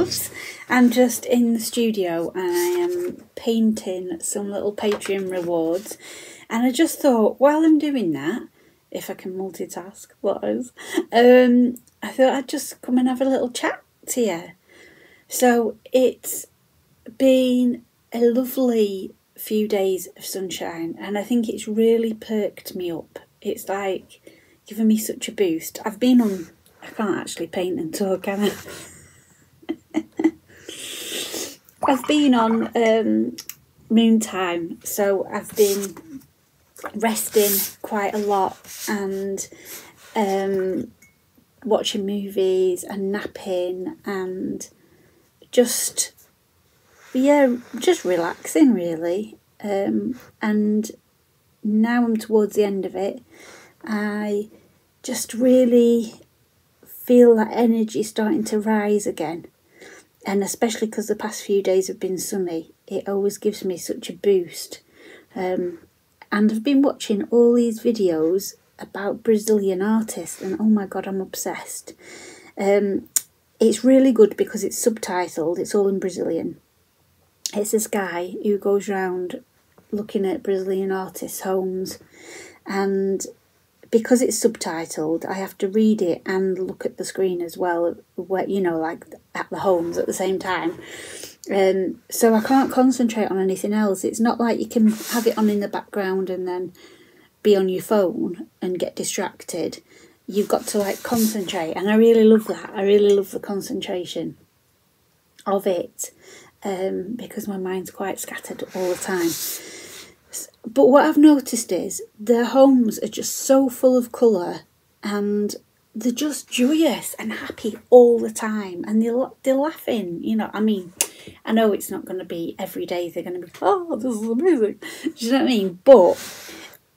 loves. I'm just in the studio and I am painting some little Patreon rewards, and I just thought while I'm doing that, if I can multitask, I thought I'd just come and have a little chat to you. So it's been a lovely few days of sunshine, and I think it's really perked me up. It's like given me such a boost. I can't actually paint and talk, can I? I've been on moon time, so I've been resting quite a lot and watching movies and napping and just relaxing really. And now I'm towards the end of it, I just really feel that energy starting to rise again. And especially because the past few days have been sunny, it always gives me such a boost. And I've been watching all these videos about Brazilian artists, and oh my god, I'm obsessed. It's really good because it's subtitled, it's all in Brazilian. It's this guy who goes around looking at Brazilian artists' homes, and because it's subtitled, I have to read it and look at the screen as well, where, you know, like at the homes at the same time. So I can't concentrate on anything else. It's not like you can have it on in the background and then be on your phone and get distracted. You've got to like concentrate, and I really love that. I really love the concentration of it, because my mind's quite scattered all the time. But what I've noticed is their homes are just so full of colour, and they're just joyous and happy all the time, and they're laughing, you know. I mean, I know it's not going to be every day they're going to be, oh, this is amazing. Do you know what I mean? But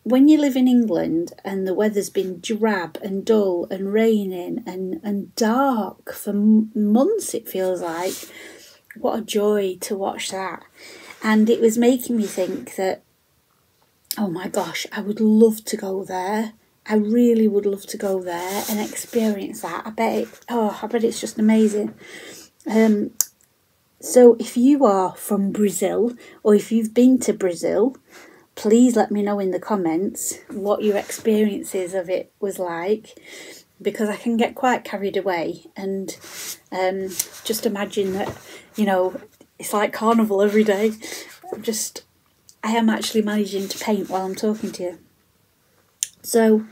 when you live in England and the weather's been drab and dull and raining and dark for months, it feels like, what a joy to watch that. And it was making me think that, oh my gosh, I would love to go there. I really would love to go there and experience that. I bet it's just amazing. So if you are from Brazil, or if you've been to Brazil, please let me know in the comments what your experiences of it was like, because I can get quite carried away and just imagine that, you know, it's like carnival every day. I am actually managing to paint while I'm talking to you. So,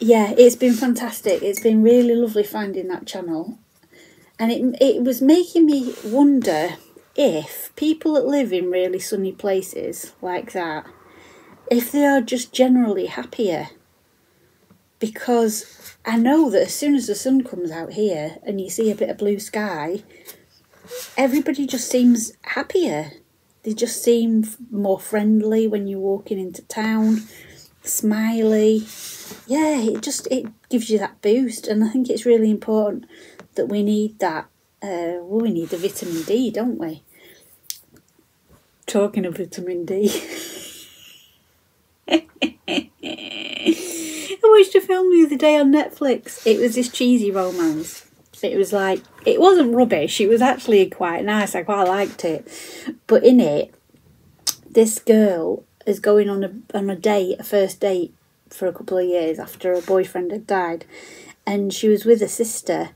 yeah, it's been fantastic. It's been really lovely finding that channel. And it was making me wonder if people that live in really sunny places like that, if they are just generally happier. Because I know that as soon as the sun comes out here and you see a bit of blue sky, everybody just seems happier. They just seem more friendly when you're walking into town, smiley. Yeah, it gives you that boost, and I think it's really important that we need that. We need the vitamin D, don't we? Talking of vitamin D. I watched a film the other day on Netflix. It was this cheesy romance. It was like, it wasn't rubbish, it was actually quite nice, I quite liked it. But in it, this girl is going on a first date for a couple of years after her boyfriend had died. And she was with her sister,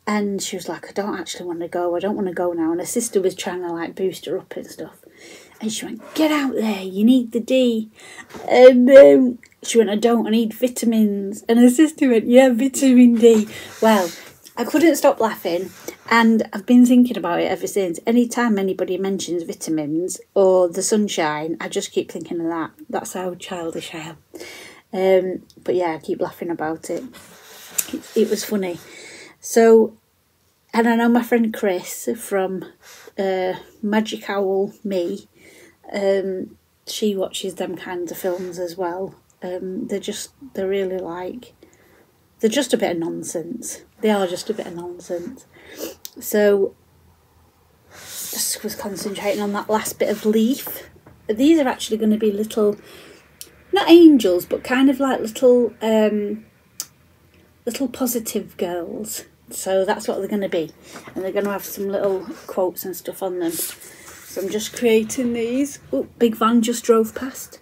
and she was like, I don't actually want to go, I don't want to go now. And her sister was trying to like boost her up and stuff. And she went, get out there, you need the D. And she went, I need vitamins. And her sister went, yeah, vitamin D. Well, I couldn't stop laughing, and I've been thinking about it ever since. Anytime anybody mentions vitamins or the sunshine, I just keep thinking of that. That's how childish I am. But yeah, I keep laughing about it. It was funny. So, and I know my friend Chris from Magic Owl Me, she watches them kinds of films as well. They're just a bit of nonsense. They are just a bit of nonsense. So, just was concentrating on that last bit of leaf. These are actually going to be little, not angels, but kind of like little positive girls. So that's what they're going to be. And they're going to have some little quotes and stuff on them. So I'm just creating these. Oh, big van just drove past.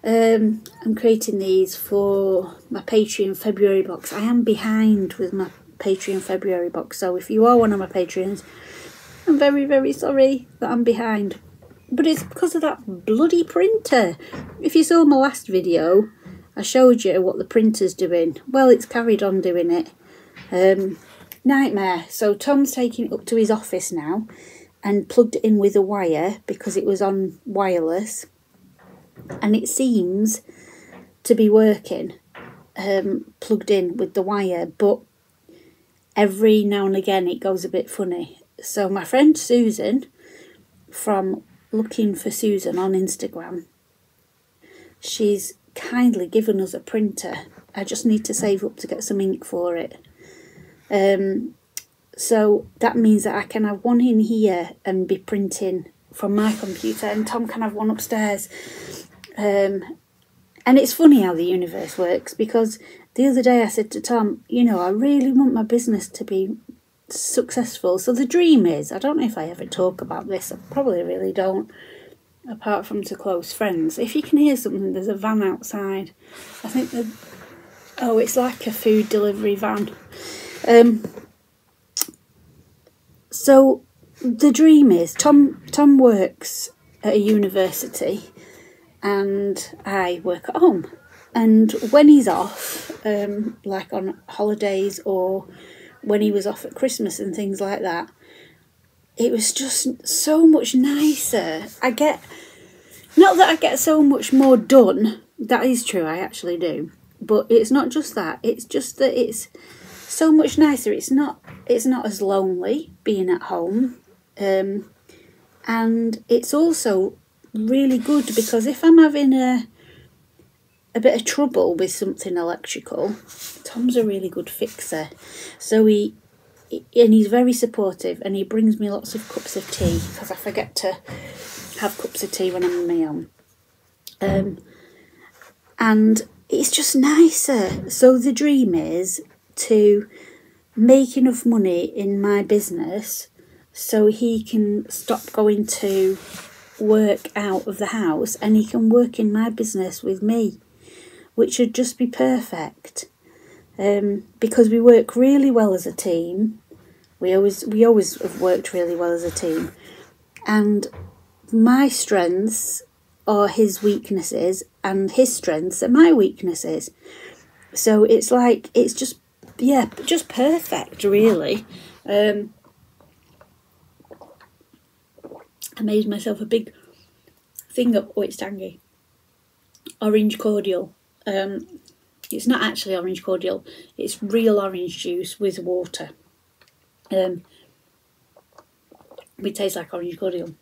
I'm creating these for my Patreon February box. I am behind with my Patreon February box. So if you are one of my Patreons, I'm very, very sorry that I'm behind. But it's because of that bloody printer. If you saw my last video, I showed you what the printer's doing. Well, it's carried on doing it. Nightmare. So Tom's taking it up to his office now and plugged it in with a wire because it was on wireless. And it seems to be working, plugged in with the wire. But every now and again it goes a bit funny. So my friend Susan, from Looking for Susan on Instagram, she's kindly given us a printer. I just need to save up to get some ink for it. So that means that I can have one in here and be printing from my computer, and Tom can have one upstairs. And it's funny how the universe works, because the other day I said to Tom, you know, I really want my business to be successful. So the dream is, I don't know if I ever talk about this, I probably really don't, apart from to close friends. If you can hear something, there's a van outside. I think it's like a food delivery van. So the dream is, Tom works at a university and I work at home. And when he's off, like on holidays or when he was off at Christmas and things like that, it was just so much nicer. Not that I get so much more done, that is true, I actually do. But it's not just that, it's just that it's so much nicer. It's not as lonely being at home. And it's also really good because if I'm having a bit of trouble with something electrical, Tom's a really good fixer. So he's very supportive, and he brings me lots of cups of tea because I forget to have cups of tea when I'm on my own. And it's just nicer. So the dream is to make enough money in my business so he can stop going to work out of the house and he can work in my business with me, which would just be perfect. Because we work really well as a team. We always have worked really well as a team. And my strengths are his weaknesses and his strengths are my weaknesses. So it's like, it's just perfect, really. I made myself a big thing of, it's tangy, orange cordial. It's not actually orange cordial, it's real orange juice with water. It tastes like orange cordial,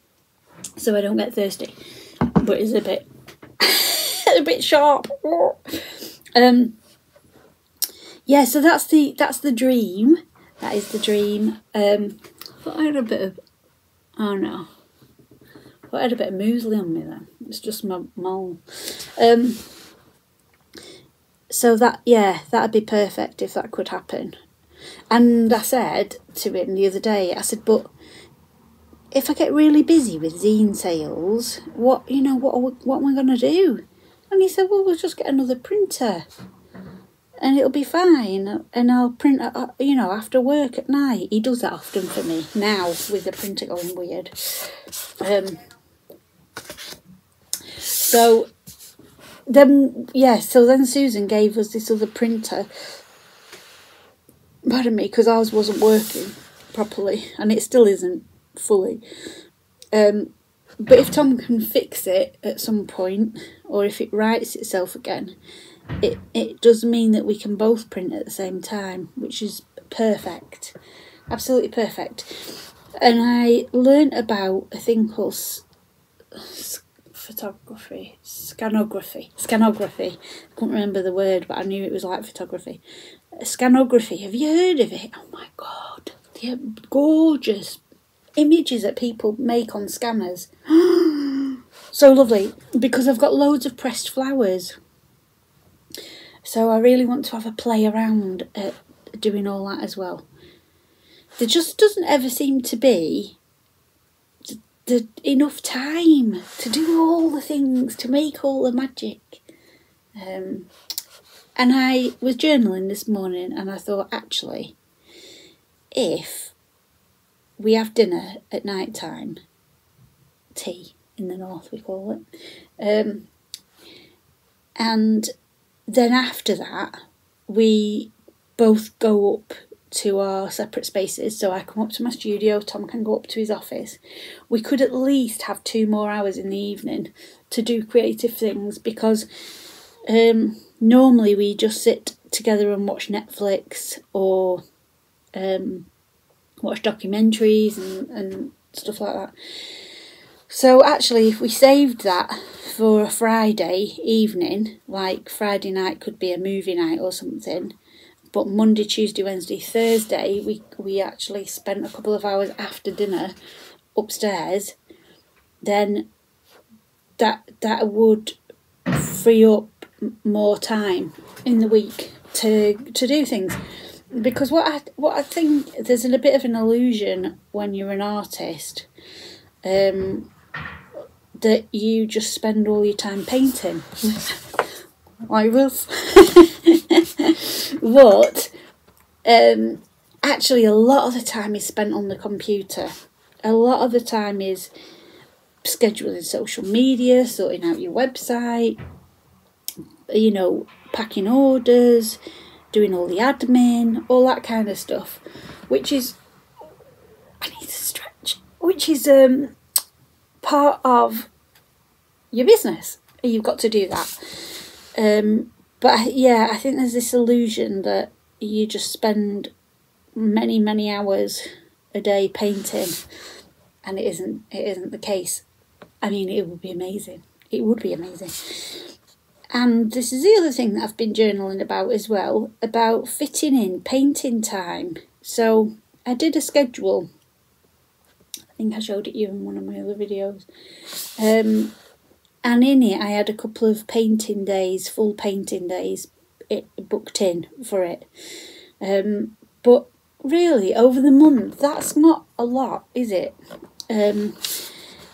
so I don't get thirsty, but it's a bit a bit sharp. Yeah, so that's the dream. That is the dream. I thought I had a bit of, oh no, I thought I had a bit of muesli on me then. It's just my mole. So that'd be perfect if that could happen. And I said to him the other day, I said, but if I get really busy with zine sales, what am I going to do? And he said, well, we'll just get another printer and it'll be fine. And I'll print, after work at night. He does that often for me now with the printer going weird. So then Susan gave us this other printer. Pardon me, because ours wasn't working properly, and it still isn't fully. But if Tom can fix it at some point, or if it writes itself again, it does mean that we can both print at the same time, which is perfect, absolutely perfect. And I learnt about a thing called scanography. I couldn't remember the word, but I knew it was like photography. Scanography, have you heard of it? Oh my god, the gorgeous images that people make on scanners. So lovely, because I've got loads of pressed flowers, so I really want to have a play around at doing all that as well. there just doesn't ever seem to be enough time to do all the things, to make all the magic. And I was journaling this morning and I thought, actually, if we have dinner at night time, tea in the north we call it, and then after that we both go up to our separate spaces, so I come up to my studio, Tom can go up to his office, we could at least have 2 more hours in the evening to do creative things, because normally we just sit together and watch Netflix or watch documentaries and stuff like that. So actually, if we saved that for a Friday evening, like Friday night could be a movie night or something, but Monday, Tuesday, Wednesday, Thursday, we actually spent a couple of hours after dinner upstairs, then that would free up more time in the week to do things. Because what I think, there's a bit of an illusion when you're an artist, that you just spend all your time painting. Like us. But actually a lot of the time is spent on the computer. A lot of the time is scheduling social media, sorting out your website, you know, packing orders, doing all the admin, all that kind of stuff, which is, I need to stretch, which is part of your business. You've got to do that. But yeah, I think there's this illusion that you just spend many, many hours a day painting, and it isn't the case. I mean, it would be amazing. It would be amazing. And this is the other thing that I've been journaling about as well, about fitting in painting time. So I did a schedule. I think I showed it you in one of my other videos. And in it, I had a couple of painting days, full painting days, booked in for it. But really, over the month, that's not a lot, is it?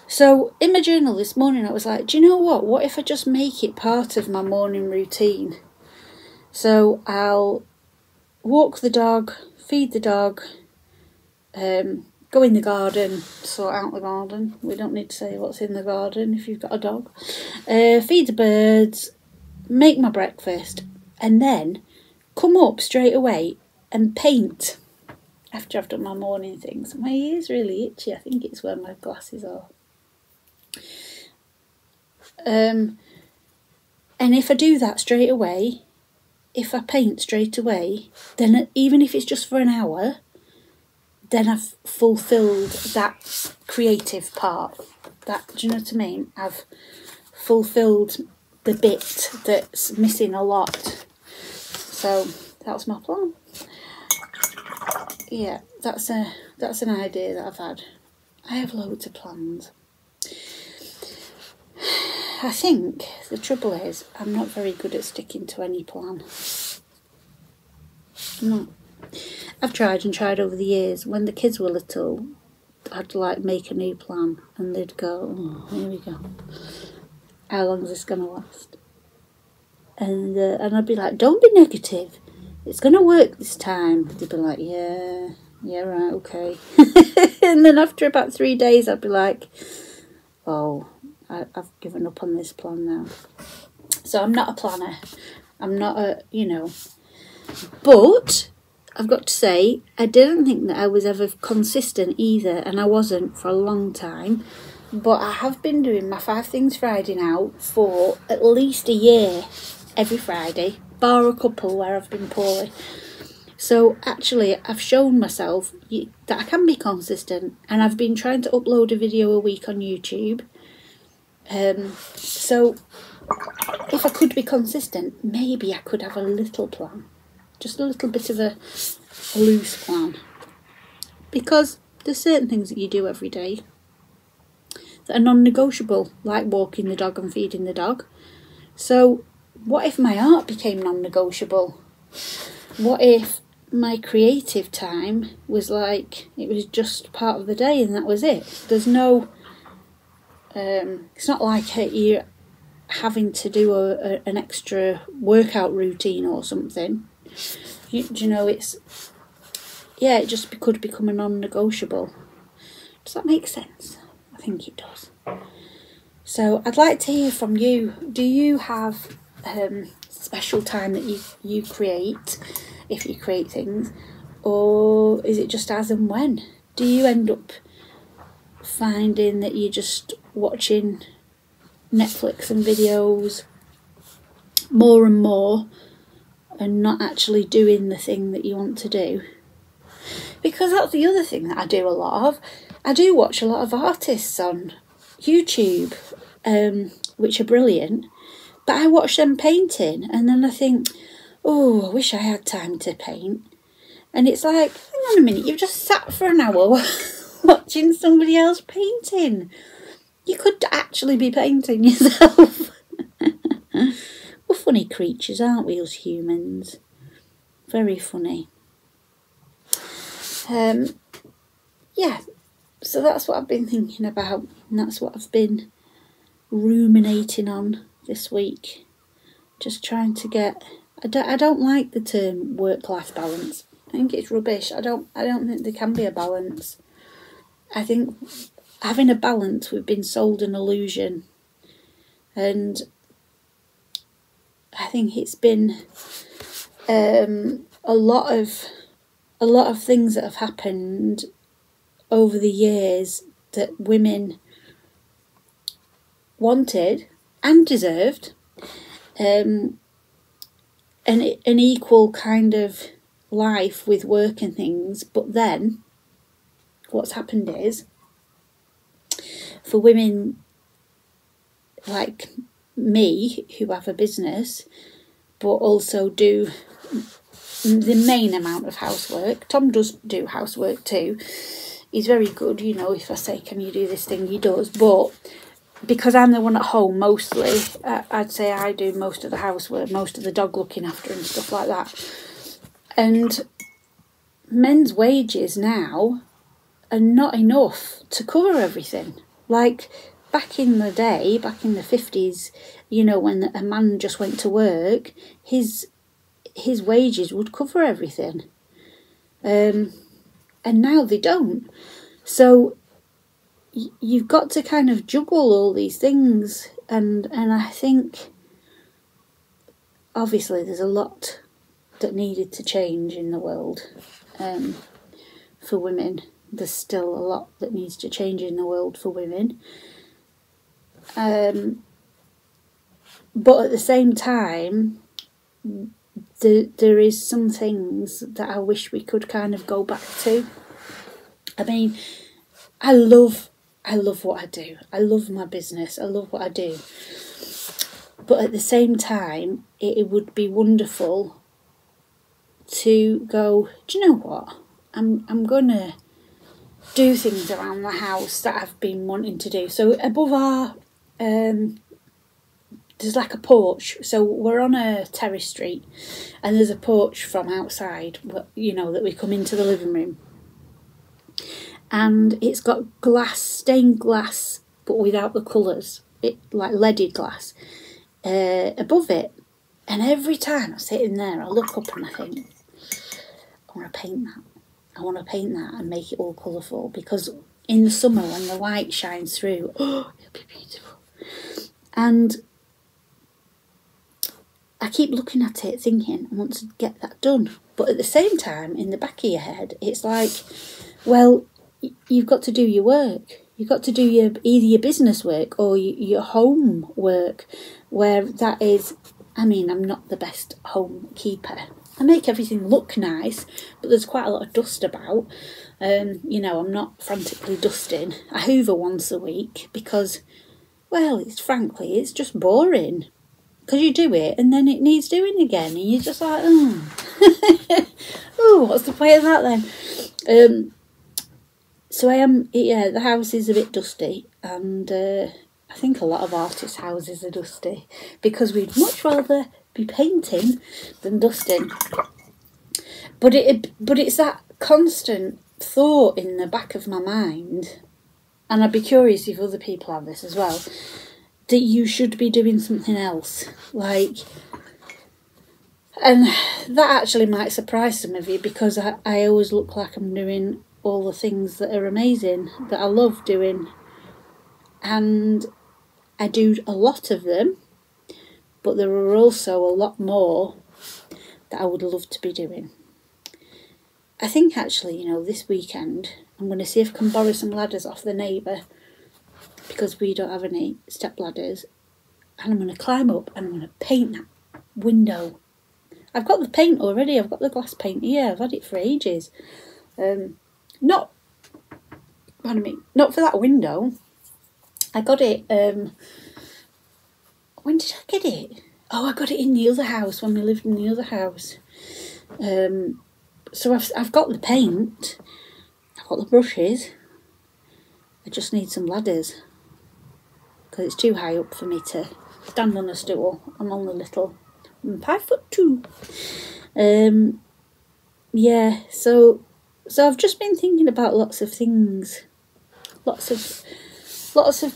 So in my journal this morning, I was like, do you know what? What if I just make it part of my morning routine? So I'll walk the dog, feed the dog, go in the garden, sort out the garden. We don't need to say what's in the garden if you've got a dog. Feed the birds, make my breakfast, and then come up straight away and paint after I've done my morning things. My ear's really itchy. I think it's where my glasses are. And if I do that straight away, if I paint straight away, then even if it's just for an hour, then I've fulfilled that creative part. That, do you know what I mean? I've fulfilled the bit that's missing a lot. So that's my plan. Yeah, that's an idea that I've had. I have loads of plans. I think the trouble is I'm not very good at sticking to any plan. No. I've tried and tried over the years. When the kids were little, I'd like make a new plan and they'd go, oh, here we go. How long is this going to last? And I'd be like, don't be negative. It's going to work this time. They'd be like, yeah, right, okay. And then after about 3 days, I'd be like, oh, I've given up on this plan now. So I'm not a planner. I'm not a, but I've got to say, I didn't think that I was ever consistent either, and I wasn't for a long time. But I have been doing my 5 Things Friday now for at least a year, every Friday, bar a couple where I've been poorly. So actually, I've shown myself that I can be consistent, and I've been trying to upload a video a week on YouTube. So if I could be consistent, maybe I could have a little plan, just a little bit of a loose plan, because there's certain things that you do every day that are non-negotiable, like walking the dog and feeding the dog. So what if my art became non-negotiable? What if my creative time was like, it was just part of the day and that was it. There's no, it's not like you're having to do an extra workout routine or something. You know, it's, yeah, it just could become a non-negotiable. Does that make sense? I think it does. So I'd like to hear from you. Do you have special time that you create, if you create things, or is it just as and when? Do you end up finding that you're just watching Netflix and videos more and more and not actually doing the thing that you want to do? Because that's the other thing that I do a lot of. I do watch a lot of artists on YouTube, which are brilliant, but I watch them painting and then I think, oh, I wish I had time to paint. And it's like, hang on a minute, you've just sat for an hour watching somebody else painting. You could actually be painting yourself. We're funny creatures, aren't we, us humans? Very funny. Yeah, so that's what I've been thinking about, and that's what I've been ruminating on this week. Just trying to get, I don't like the term work-life balance. I think it's rubbish. I don't think there can be a balance. I think having a balance, we've been sold an illusion, and I think it's been a lot of things that have happened over the years that women wanted and deserved, an equal kind of life with work and things. But then what's happened is, for women like me who have a business but also do the main amount of housework, Tom does do housework too, he's very good, you know, if I say can you do this thing, he does, but because I'm the one at home mostly, I'd say I do most of the housework, most of the dog looking after and stuff like that. And men's wages now are not enough to cover everything. Like back in the day, back in the 50s, you know, when a man just went to work, his wages would cover everything. And now they don't. So you've got to kind of juggle all these things, and I think obviously there's a lot that needed to change in the world for women. There's still a lot that needs to change in the world for women, but at the same time there is some things that I wish we could kind of go back to. I mean, I love what I do. I love my business. I love what I do. But at the same time, it would be wonderful to go, do you know what? I'm going to do things around the house that I've been wanting to do. So above our, there's like a porch. So we're on a terrace street and there's a porch from outside, you know, that we come into the living room. And it's got glass, stained glass, but without the colours. It like leaded glass above it. And every time I sit in there, I look up and I think, I want to paint that. I want to paint that and make it all colourful, because in the summer when the light shines through, oh, it'll be beautiful. And I keep looking at it thinking I want to get that done. But at the same time, in the back of your head, it's like, well, you've got to do your work. You've got to do either your business work or your home work, where that is, I mean, I'm not the best home keeper. I make everything look nice, but there's quite a lot of dust about. You know, I'm not frantically dusting. I hoover once a week because, well, frankly, it's just boring. Because you do it and then it needs doing again and you're just like, oh, oh, what's the point of that then? So I am, yeah, the house is a bit dusty, and I think a lot of artists' houses are dusty because we'd much rather be painting than dusting. But it's that constant thought in the back of my mind, and I'd be curious if other people have this as well, that you should be doing something else. Like, and that actually might surprise some of you, because I always look like I'm doing all the things that are amazing, that I love doing. And I do a lot of them, but there are also a lot more that I would love to be doing. I think actually, this weekend, I'm going to see if I can borrow some ladders off the neighbour, because we don't have any step ladders, and I'm going to climb up and I'm going to paint that window. I've got the paint already, I've got the glass paint here, I've had it for ages. Not for that window. I got it, when did I get it? Oh, I got it in the other house, when we lived in the other house. So I've got the paint, I've got the brushes, I just need some ladders, because it's too high up for me to stand on a stool. I'm only little, I'm 5'2". Yeah, so I've just been thinking about lots of things, lots of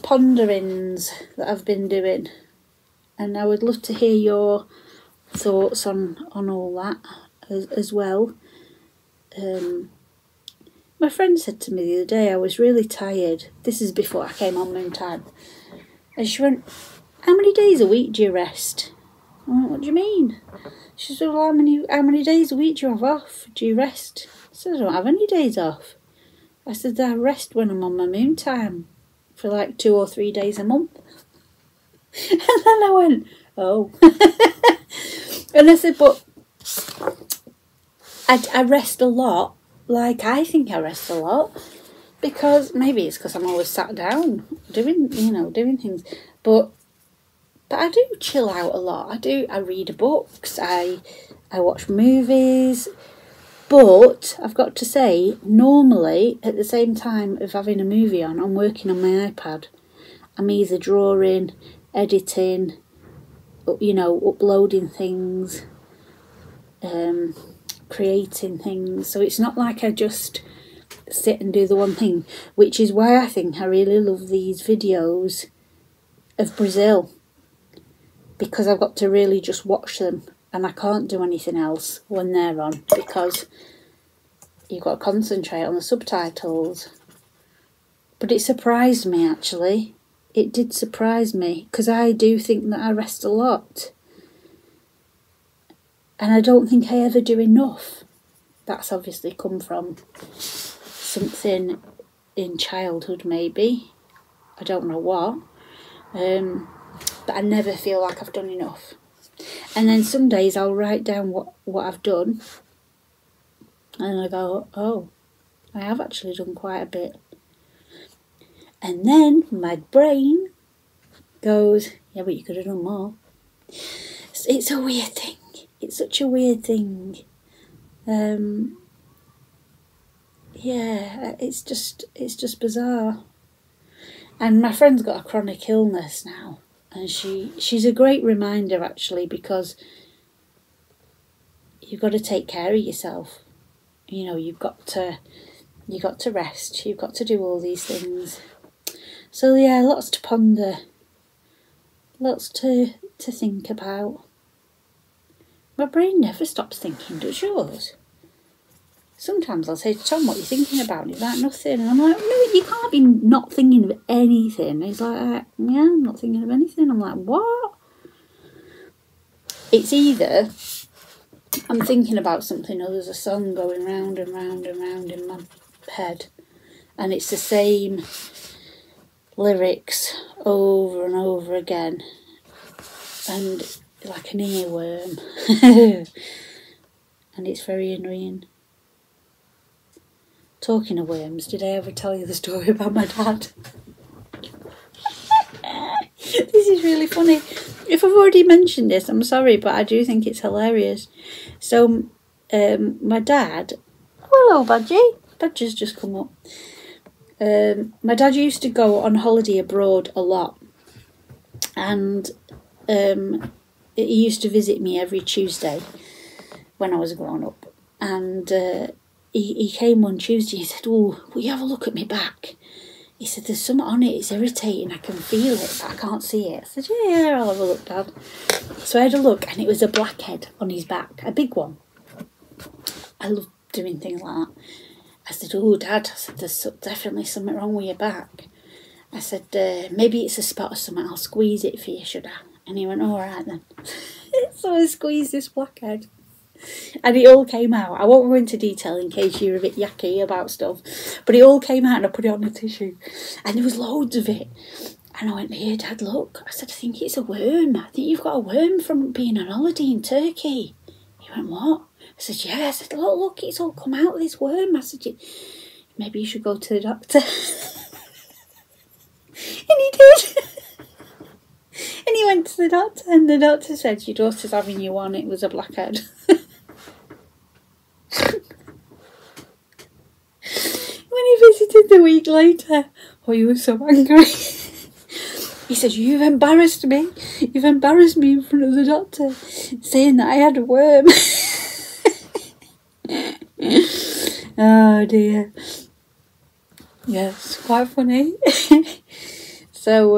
ponderings that I've been doing, and I would love to hear your thoughts on all that as well. My friend said to me the other day I was really tired. This is before I came on Moon Time, and she went, "How many days a week do you rest?" I went, "What do you mean?" She said, "Well, how many days a week do you have off? Do you rest?" I said, "I don't have any days off." I said, "I rest when I'm on my Moon Time for like 2 or 3 days a month." And then I went, "Oh." And I said, "But I rest a lot. Like, I think I rest a lot, because maybe it's because I'm always sat down doing things. But I do chill out a lot. I read books. I watch movies. But I've got to say, normally at the same time of having a movie on, I'm working on my iPad. I'm either drawing, editing, uploading things, creating things. So it's not like I just sit and do the one thing, which is why I think I really love these videos of Brazil, because I've got to really just watch them, and I can't do anything else when they're on, because you've got to concentrate on the subtitles. But it surprised me, actually. It did surprise me, because I do think that I rest a lot. And I don't think I ever do enough. That's obviously come from something in childhood, maybe. I don't know what. But I never feel like I've done enough. And then some days I'll write down what I've done, and I go, "Oh, I have actually done quite a bit." And then my brain goes, "Yeah, but you could have done more." It's a weird thing. It's such a weird thing. Yeah, it's just bizarre. And my friend's got a chronic illness now, and she's a great reminder, actually, because you've got to take care of yourself. You've got to rest. You've got to do all these things. So yeah, lots to ponder, lots to think about. My brain never stops thinking, does yours? Sometimes I'll say to Tom, "What are you thinking about?" And he's like, "Nothing." And I'm like, "No, you can't be not thinking of anything." And he's like, "Yeah, I'm not thinking of anything." I'm like, "What?" It's either I'm thinking about something, or there's a song going round and round and round in my head, and it's the same lyrics over and over again, and like an earworm. And it's very annoying. Talking of worms, did I ever tell you the story about my dad? This is really funny. If I've already mentioned this, I'm sorry, but I do think it's hilarious. So, my dad... Hello, Badgie. Badgie's just come up. My dad used to go on holiday abroad a lot. And he used to visit me every Tuesday when I was growing up. And he came one Tuesday. He said, "Oh, will you have a look at my back?" He said, "There's something on it. It's irritating. I can feel it, but I can't see it." I said, "Yeah, I'll have a look, Dad." So I had a look, and it was a blackhead on his back, a big one. I love doing things like that. I said, "Oh, Dad," I said, "there's definitely something wrong with your back." I said, "Maybe it's a spot or something. I'll squeeze it for you, should I?" And he went, "All right then." So I squeezed this blackhead. And it all came out. I won't go into detail in case you're a bit yucky about stuff. But it all came out and I put it on the tissue. And there was loads of it. And I went, "Here, Dad, look." I said, "I think it's a worm. I think you've got a worm from being on holiday in Turkey." He went, "What?" I said, "Yeah." I said, Look, it's all come out, this worm." I said, "Maybe you should go to the doctor." And he did. And he went to the doctor, and the doctor said, "Your daughter's having you on. It was a blackhead." When he visited the week later, he was so angry. He said, "You've embarrassed me. You've embarrassed me in front of the doctor, saying that I had a worm." Oh dear. Yes, quite funny. So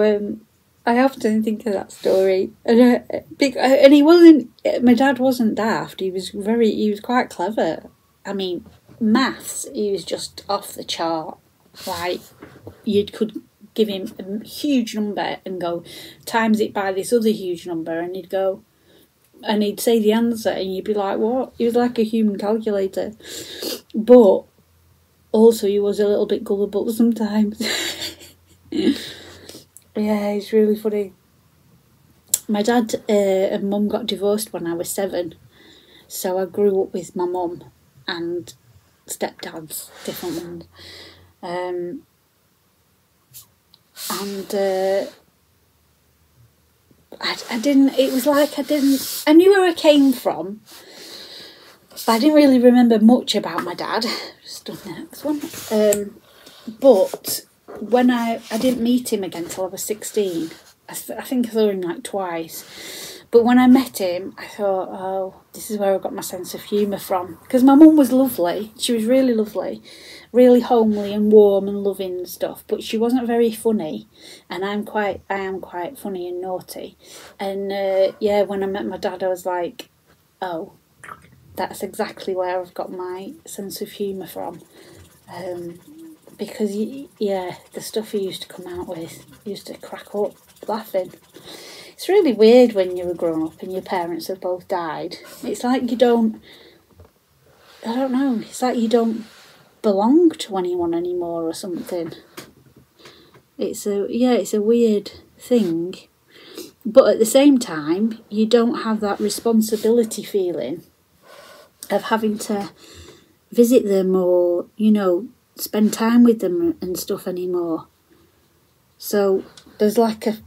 I often think of that story, and he wasn't. My dad wasn't daft. He was quite clever. I mean, maths, he was just off the chart. Like, you could give him a huge number and go, "Times it by this other huge number," and he'd go, and he'd say the answer, and you'd be like, "What?" He was like a human calculator. But also he was a little bit gullible sometimes. Yeah, he's really funny. My dad and mum got divorced when I was 7, so I grew up with my mum and stepdads, different ones. I didn't, it was like I knew where I came from, but I didn't really remember much about my dad. Just done the next one. But when I didn't meet him again till I was 16. I think I saw him like twice. But when I met him, I thought, oh, this is where I got my sense of humour from. Because my mum was lovely. She was really lovely. Really homely and warm and loving and stuff. But she wasn't very funny. And I am quite funny and naughty. And when I met my dad, I was like, oh, that's exactly where I've got my sense of humour from. Because, the stuff he used to come out with, used to crack up laughing. It's really weird when you're a grown-up and your parents have both died. It's like you don't... I don't know. It's like you don't belong to anyone anymore or something. It's a weird thing. But at the same time, you don't have that responsibility feeling of having to visit them or, spend time with them and stuff anymore. So there's like a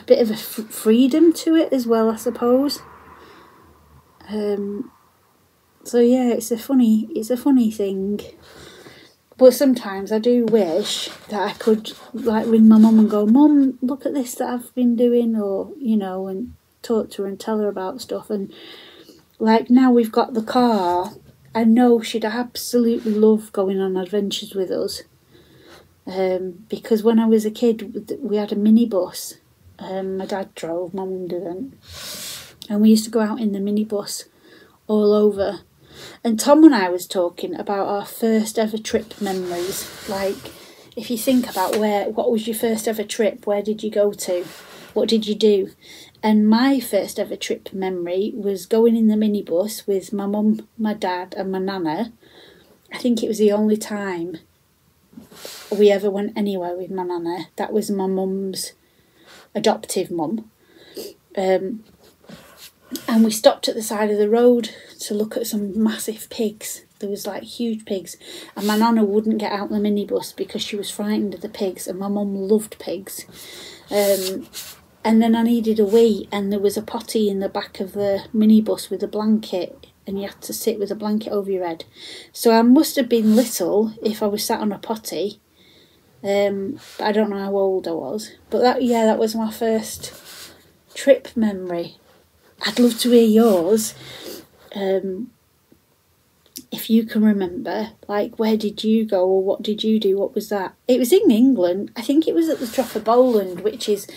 bit of a freedom to it as well, I suppose. It's a funny thing. But sometimes I do wish that I could like ring my mum and go, "Mum, look at this that I've been doing," or and talk to her and tell her about stuff. And like now we've got the car, I know she'd absolutely love going on adventures with us. Because when I was a kid, we had a minibus. My dad drove, my mum didn't. And we used to go out in the minibus all over. And Tom and I was talking about our first ever trip memories. Like, if you think about what was your first ever trip? Where did you go to? What did you do? And my first ever trip memory was going in the minibus with my mum, my dad and my nana. I think it was the only time we ever went anywhere with my nana. That was my mum's adoptive mum. And we stopped at the side of the road to look at some massive pigs. There was like huge pigs. And my nana wouldn't get out the minibus because she was frightened of the pigs. And my mum loved pigs. And then I needed a wee, and there was a potty in the back of the minibus with a blanket, and you had to sit with a blanket over your head. So I must have been little if I was sat on a potty. But I don't know how old I was. But that was my first trip memory. I'd love to hear yours. if you can remember, like, where did you go or what did you do? What was that? It was in England. I think it was at the Trough of Bowland, which is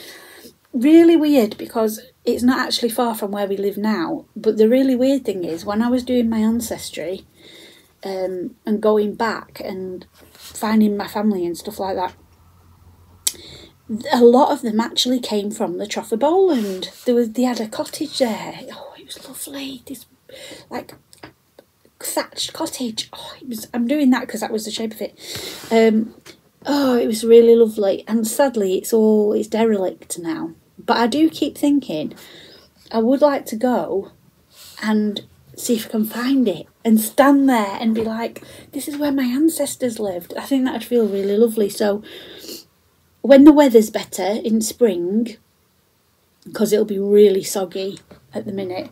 really weird because it's not actually far from where we live now. But the really weird thing is, when I was doing my ancestry and going back and finding my family and stuff like that, a lot of them actually came from the Trough of Bowland. They had a cottage there. Oh, it was lovely. This, like, thatched cottage. Oh, I'm doing that because that was the shape of it. Oh, it was really lovely. And sadly, it's derelict now. But I do keep thinking, I would like to go and see if I can find it and stand there and be like, this is where my ancestors lived. I think that'd feel really lovely. So when the weather's better in spring, because it'll be really soggy at the minute,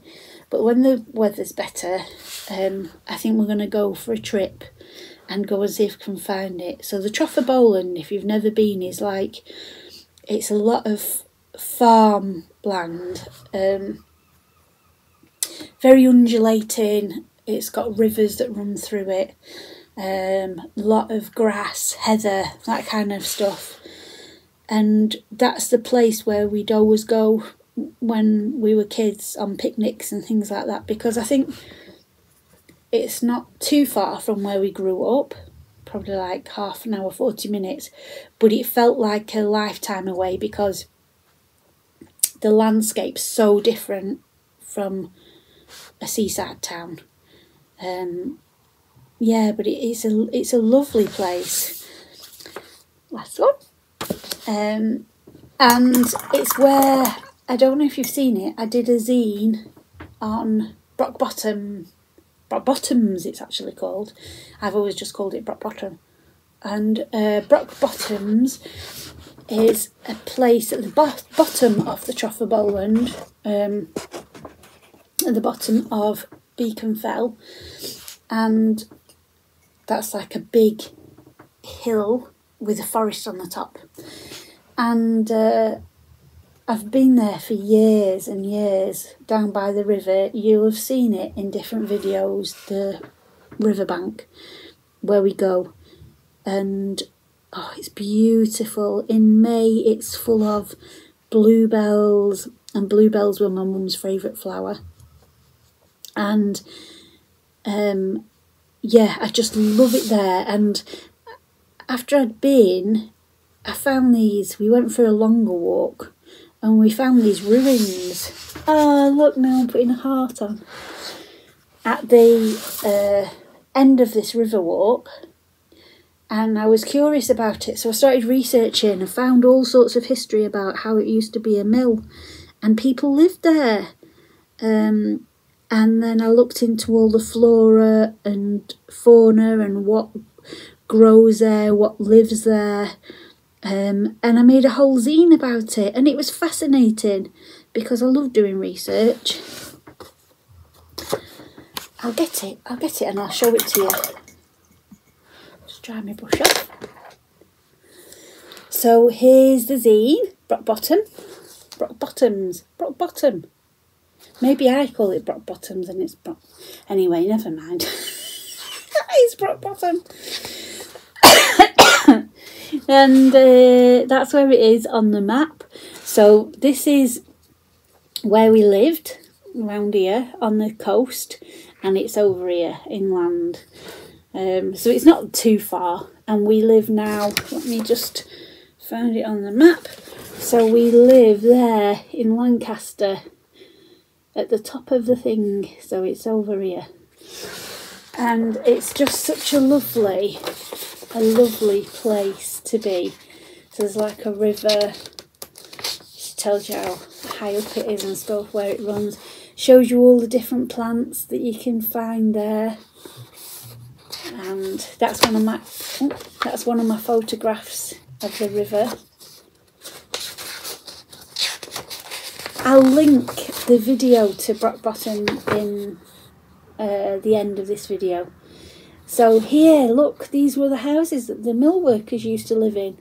but when the weather's better, I think we're going to go for a trip and go and see if we can find it. So the Trough of Bowland, if you've never been, is like, it's a lot of farm land, very undulating. It's got rivers that run through it, a lot of grass, heather, that kind of stuff. And that's the place where we'd always go when we were kids on picnics and things like that, because I think it's not too far from where we grew up, probably like half an hour, 40 minutes, but it felt like a lifetime away because the landscape's so different from a seaside town. Yeah, but it's a lovely place. Last one. And it's where, I don't know if you've seen it, I did a zine on Brock Bottoms it's actually called. I've always just called it Brock Bottom. And Brock Bottoms is a place at the bottom of the Trough of Bowland, at the bottom of Beacon Fell, and that's like a big hill with a forest on the top. And I've been there for years and years, down by the river. You'll have seen it in different videos, the riverbank where we go. And oh, it's beautiful. In May it's full of bluebells, and bluebells were my mum's favourite flower. And yeah, I just love it there. And after I'd been, I found these, we went for a longer walk and we found these ruins. Oh, look, now I'm putting a heart on. At the end of this river walk, and I was curious about it, so I started researching and found all sorts of history about how it used to be a mill and people lived there. And then I looked into all the flora and fauna and what grows there, what lives there, and I made a whole zine about it, and it was fascinating because I love doing research. I'll get it and I'll show it to you. Just dry my brush off. So here's the zine, Brock Bottoms. Maybe I call it Brock Bottoms and it's Brock. Anyway, never mind. It's Brock Bottom. And that's where it is on the map. So this is where we lived, around here on the coast, and it's over here inland. So it's not too far, and we live now, let me just find it on the map. So we live there in Lancaster at the top of the thing, so it's over here. And it's just such a lovely place to be. So there's like a river, it tells you how high up it is and stuff, where it runs, shows you all the different plants that you can find there. And that's one of my photographs of the river. I'll link the video to Brock Bottom in the end of this video. So here, look, these were the houses that the mill workers used to live in.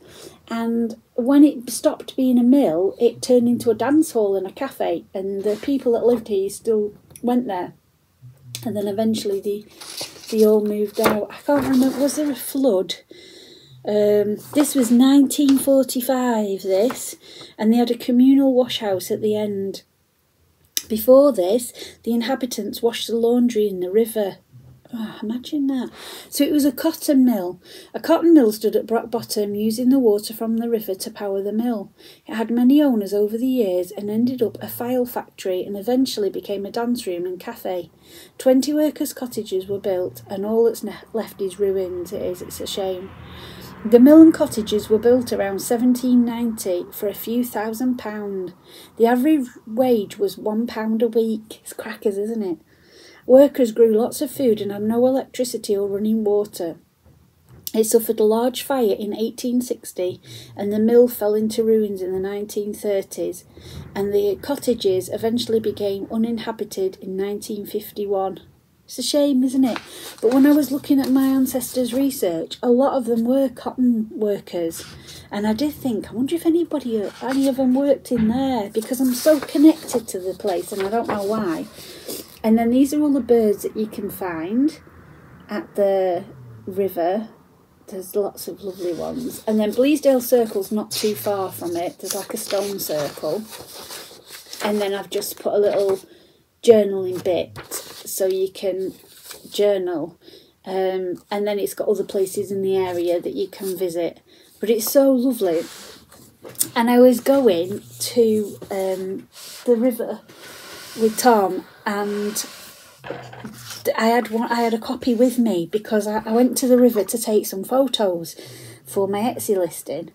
And when it stopped being a mill, it turned into a dance hall and a cafe. And the people that lived here still went there. And then eventually they they all moved out. I can't remember, was there a flood? This was 1945, this, and they had a communal wash house at the end. Before this, the inhabitants washed the laundry in the river. Oh, imagine that. So it was a cotton mill. A cotton mill stood at Brock Bottom, using the water from the river to power the mill. It had many owners over the years and ended up a file factory and eventually became a dance room and cafe. 20 workers' cottages were built and all that's left is ruins. It's a shame. The mill and cottages were built around 1790 for a few £1,000. The average wage was £1 a week. It's crackers, isn't it? Workers grew lots of food and had no electricity or running water. It suffered a large fire in 1860 and the mill fell into ruins in the 1930s, and the cottages eventually became uninhabited in 1951. It's a shame, isn't it? But when I was looking at my ancestors' research, a lot of them were cotton workers, and I did think, I wonder if any of them worked in there, because I'm so connected to the place and I don't know why. And then these are all the birds that you can find at the river. There's lots of lovely ones. And then Bleasdale Circle's not too far from it. There's like a stone circle. And then I've just put a little journaling bit so you can journal. And then it's got other places in the area that you can visit. But it's so lovely. And I was going to the river with Tom, and I had a copy with me because I went to the river to take some photos for my Etsy listing,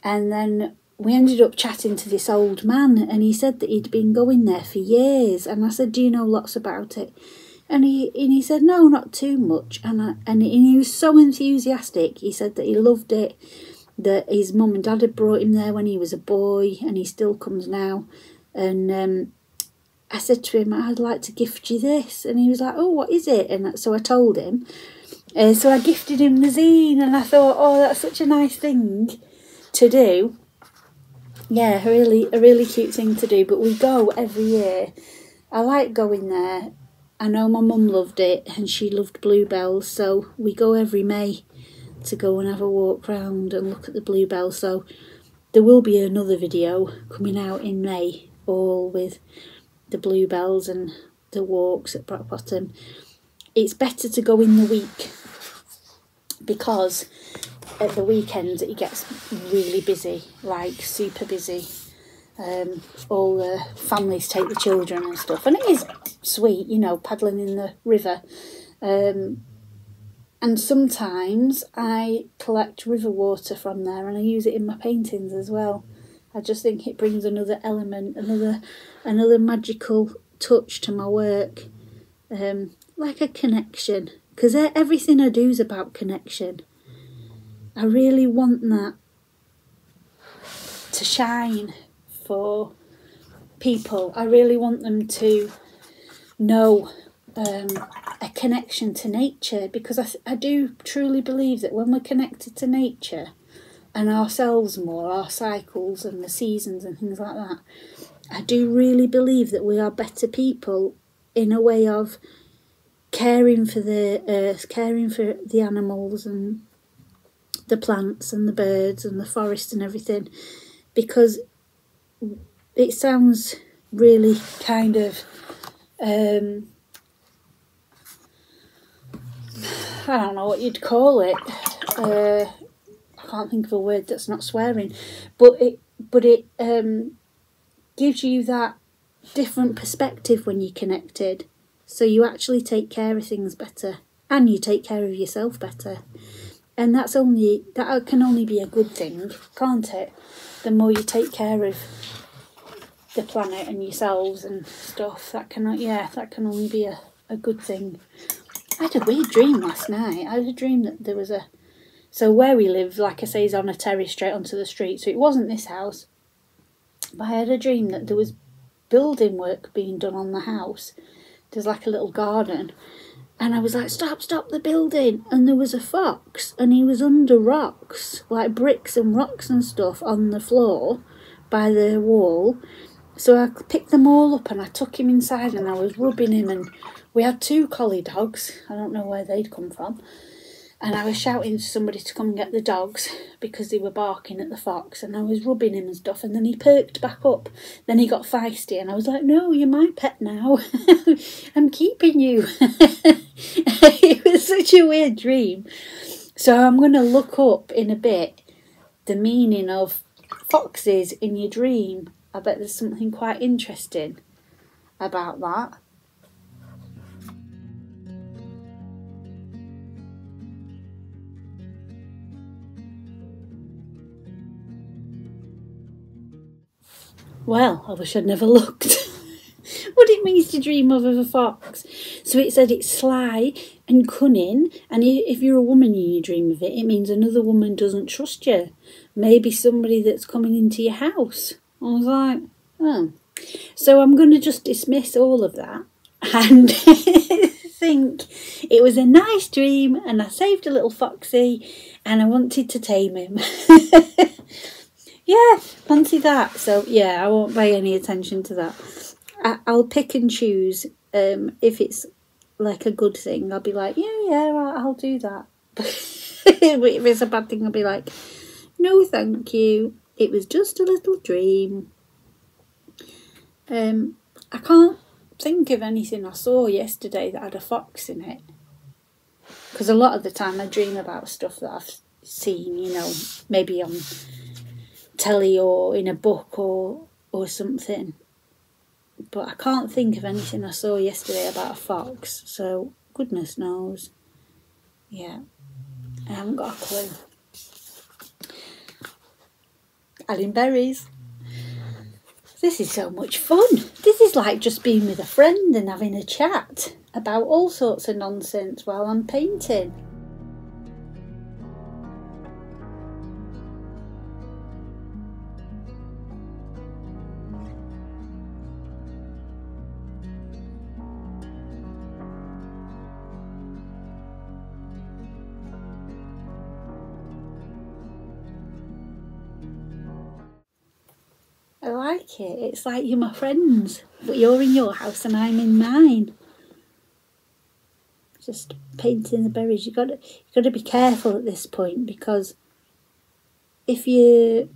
and then we ended up chatting to this old man, and he said that he'd been going there for years, and I said, do you know lots about it? And he said, no, not too much, and he was so enthusiastic. He said that he loved it, that his mum and dad had brought him there when he was a boy, and he still comes now, and I said to him, I'd like to gift you this. And he was like, oh, what is it? And so I told him. So I gifted him the zine, and I thought, oh, that's such a nice thing to do. Yeah, a really cute thing to do. But we go every year. I like going there. I know my mum loved it, and she loved bluebells. So we go every May to go and have a walk round and look at the bluebells. So there will be another video coming out in May, all with the bluebells and the walks at Brock Bottom. It's better to go in the week because at the weekends it gets really busy, like super busy. All the families take the children and stuff, and it is sweet, you know, paddling in the river. And sometimes I collect river water from there and I use it in my paintings as well. I just think it brings another element, another magical touch to my work, like a connection. Because everything I do is about connection. I really want that to shine for people. I really want them to know a connection to nature, because I do truly believe that when we're connected to nature and ourselves more, our cycles and the seasons and things like that, I do really believe that we are better people in a way of caring for the earth, caring for the animals and the plants and the birds and the forest and everything, because it sounds really kind of I don't know what you'd call it. I can't think of a word that's not swearing, but it gives you that different perspective when you're connected. So you actually take care of things better, and you take care of yourself better. And that can only be a good thing, can't it? The more you take care of the planet and yourselves and stuff, that can only be a good thing. I had a weird dream last night. I had a dream that there was so where we live, like I say, is on a terrace straight onto the street, so it wasn't this house. But I had a dream that there was building work being done on the house. There's like a little garden. And I was like, stop the building. And there was a fox, and he was under rocks, like bricks and rocks and stuff on the floor by the wall. So I picked them all up and I took him inside and I was rubbing him and We had 2 collie dogs. I don't know where they'd come from. And I was shouting to somebody to come and get the dogs because they were barking at the fox, and I was rubbing him and stuff, and then he perked back up. Then he got feisty, and I was like, no, you're my pet now. I'm keeping you. It was such a weird dream. So I'm going to look up in a bit the meaning of foxes in your dream. I bet there's something quite interesting about that. Well, I wish I'd never looked. What it means to dream of a fox. So it said it's sly and cunning, and if you're a woman and you dream of it, it means another woman doesn't trust you. Maybe somebody that's coming into your house. I was like, oh. So I'm going to just dismiss all of that and think it was a nice dream, and I saved a little foxy and I wanted to tame him. Yeah, fancy that. So yeah, I won't pay any attention to that. I'll pick and choose. If it's like a good thing, I'll be like, yeah, I'll do that. If it's a bad thing, I'll be like, no, thank you. It was just a little dream. I can't think of anything I saw yesterday that had a fox in it. Because a lot of the time I dream about stuff that I've seen, maybe on telly or in a book or something, but I can't think of anything I saw yesterday about a fox, so goodness knows. Yeah, I haven't got a clue. Adding berries. This is so much fun. This is like just being with a friend and having a chat about all sorts of nonsense while I'm painting. I like it. It's like you're my friends, but you're in your house and I'm in mine. Just painting the berries. You've got to be careful at this point, because if you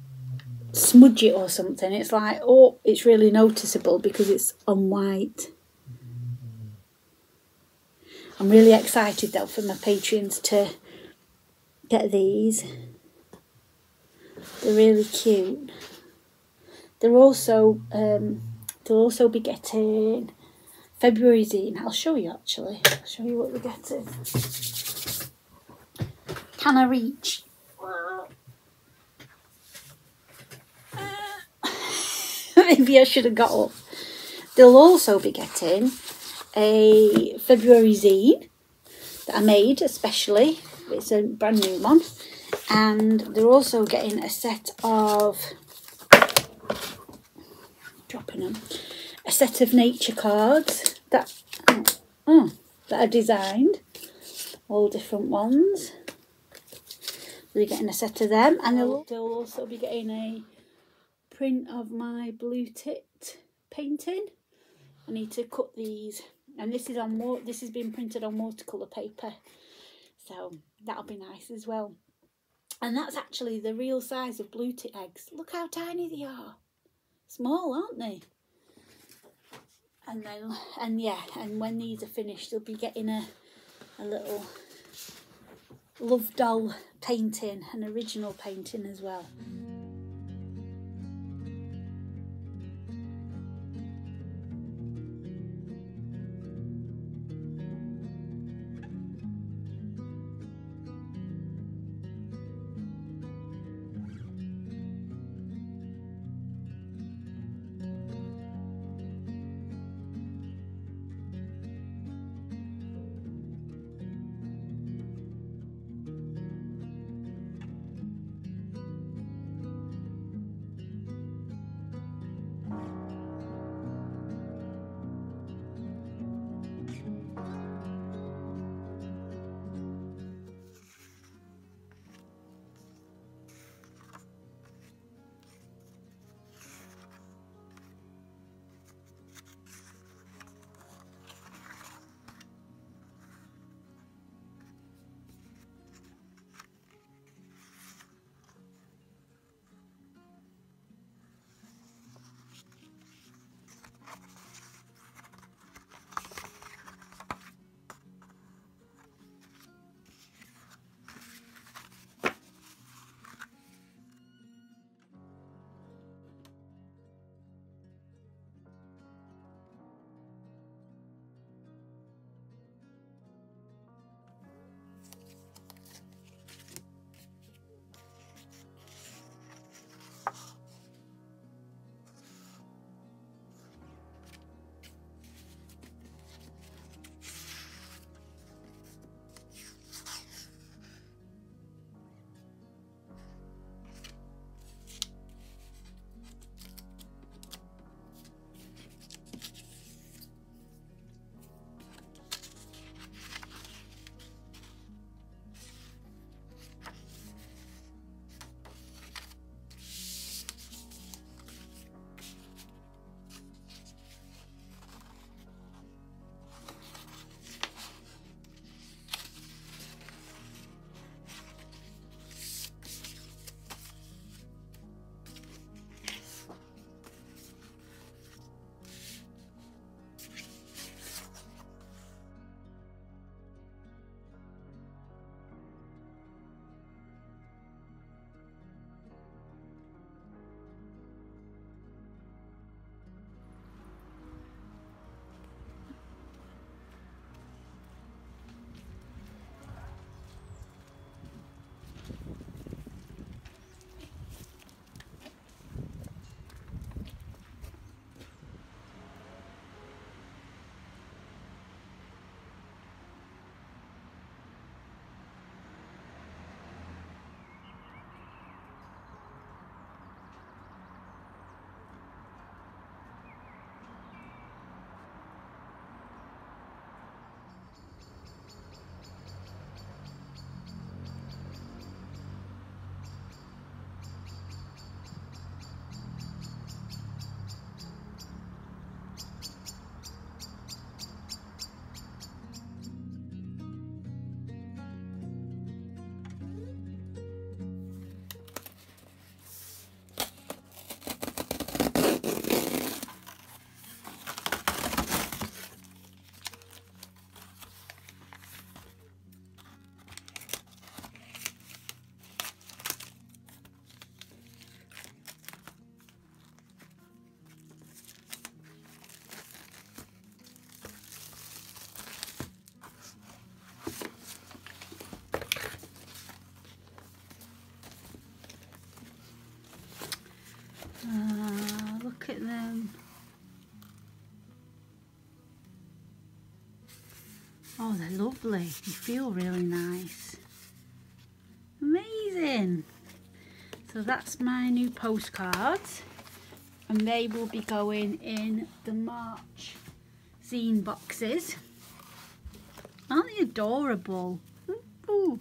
smudge it or something, it's like, oh, it's really noticeable because it's on white. I'm really excited though for my patrons to get these. They're really cute. They'll also be getting February zine. I'll show you actually. I'll show you what we're getting. Can I reach? Maybe I should have got up. They'll also be getting a February zine that I made especially. It's a brand new one. And they're also getting a set of a set of nature cards that are designed, all different ones. They're getting a set of them, and they'll also be getting a print of my blue tit painting. I need to cut these, and this is being printed on watercolour paper, so that'll be nice as well. And that's actually the real size of blue tit eggs. Look how tiny they are. Small, aren't they? And when these are finished, they'll be getting a little love doll painting, an original painting as well. they're lovely. They feel really nice. Amazing. So that's my new postcards, and they will be going in the March zine boxes. Aren't they adorable? Ooh.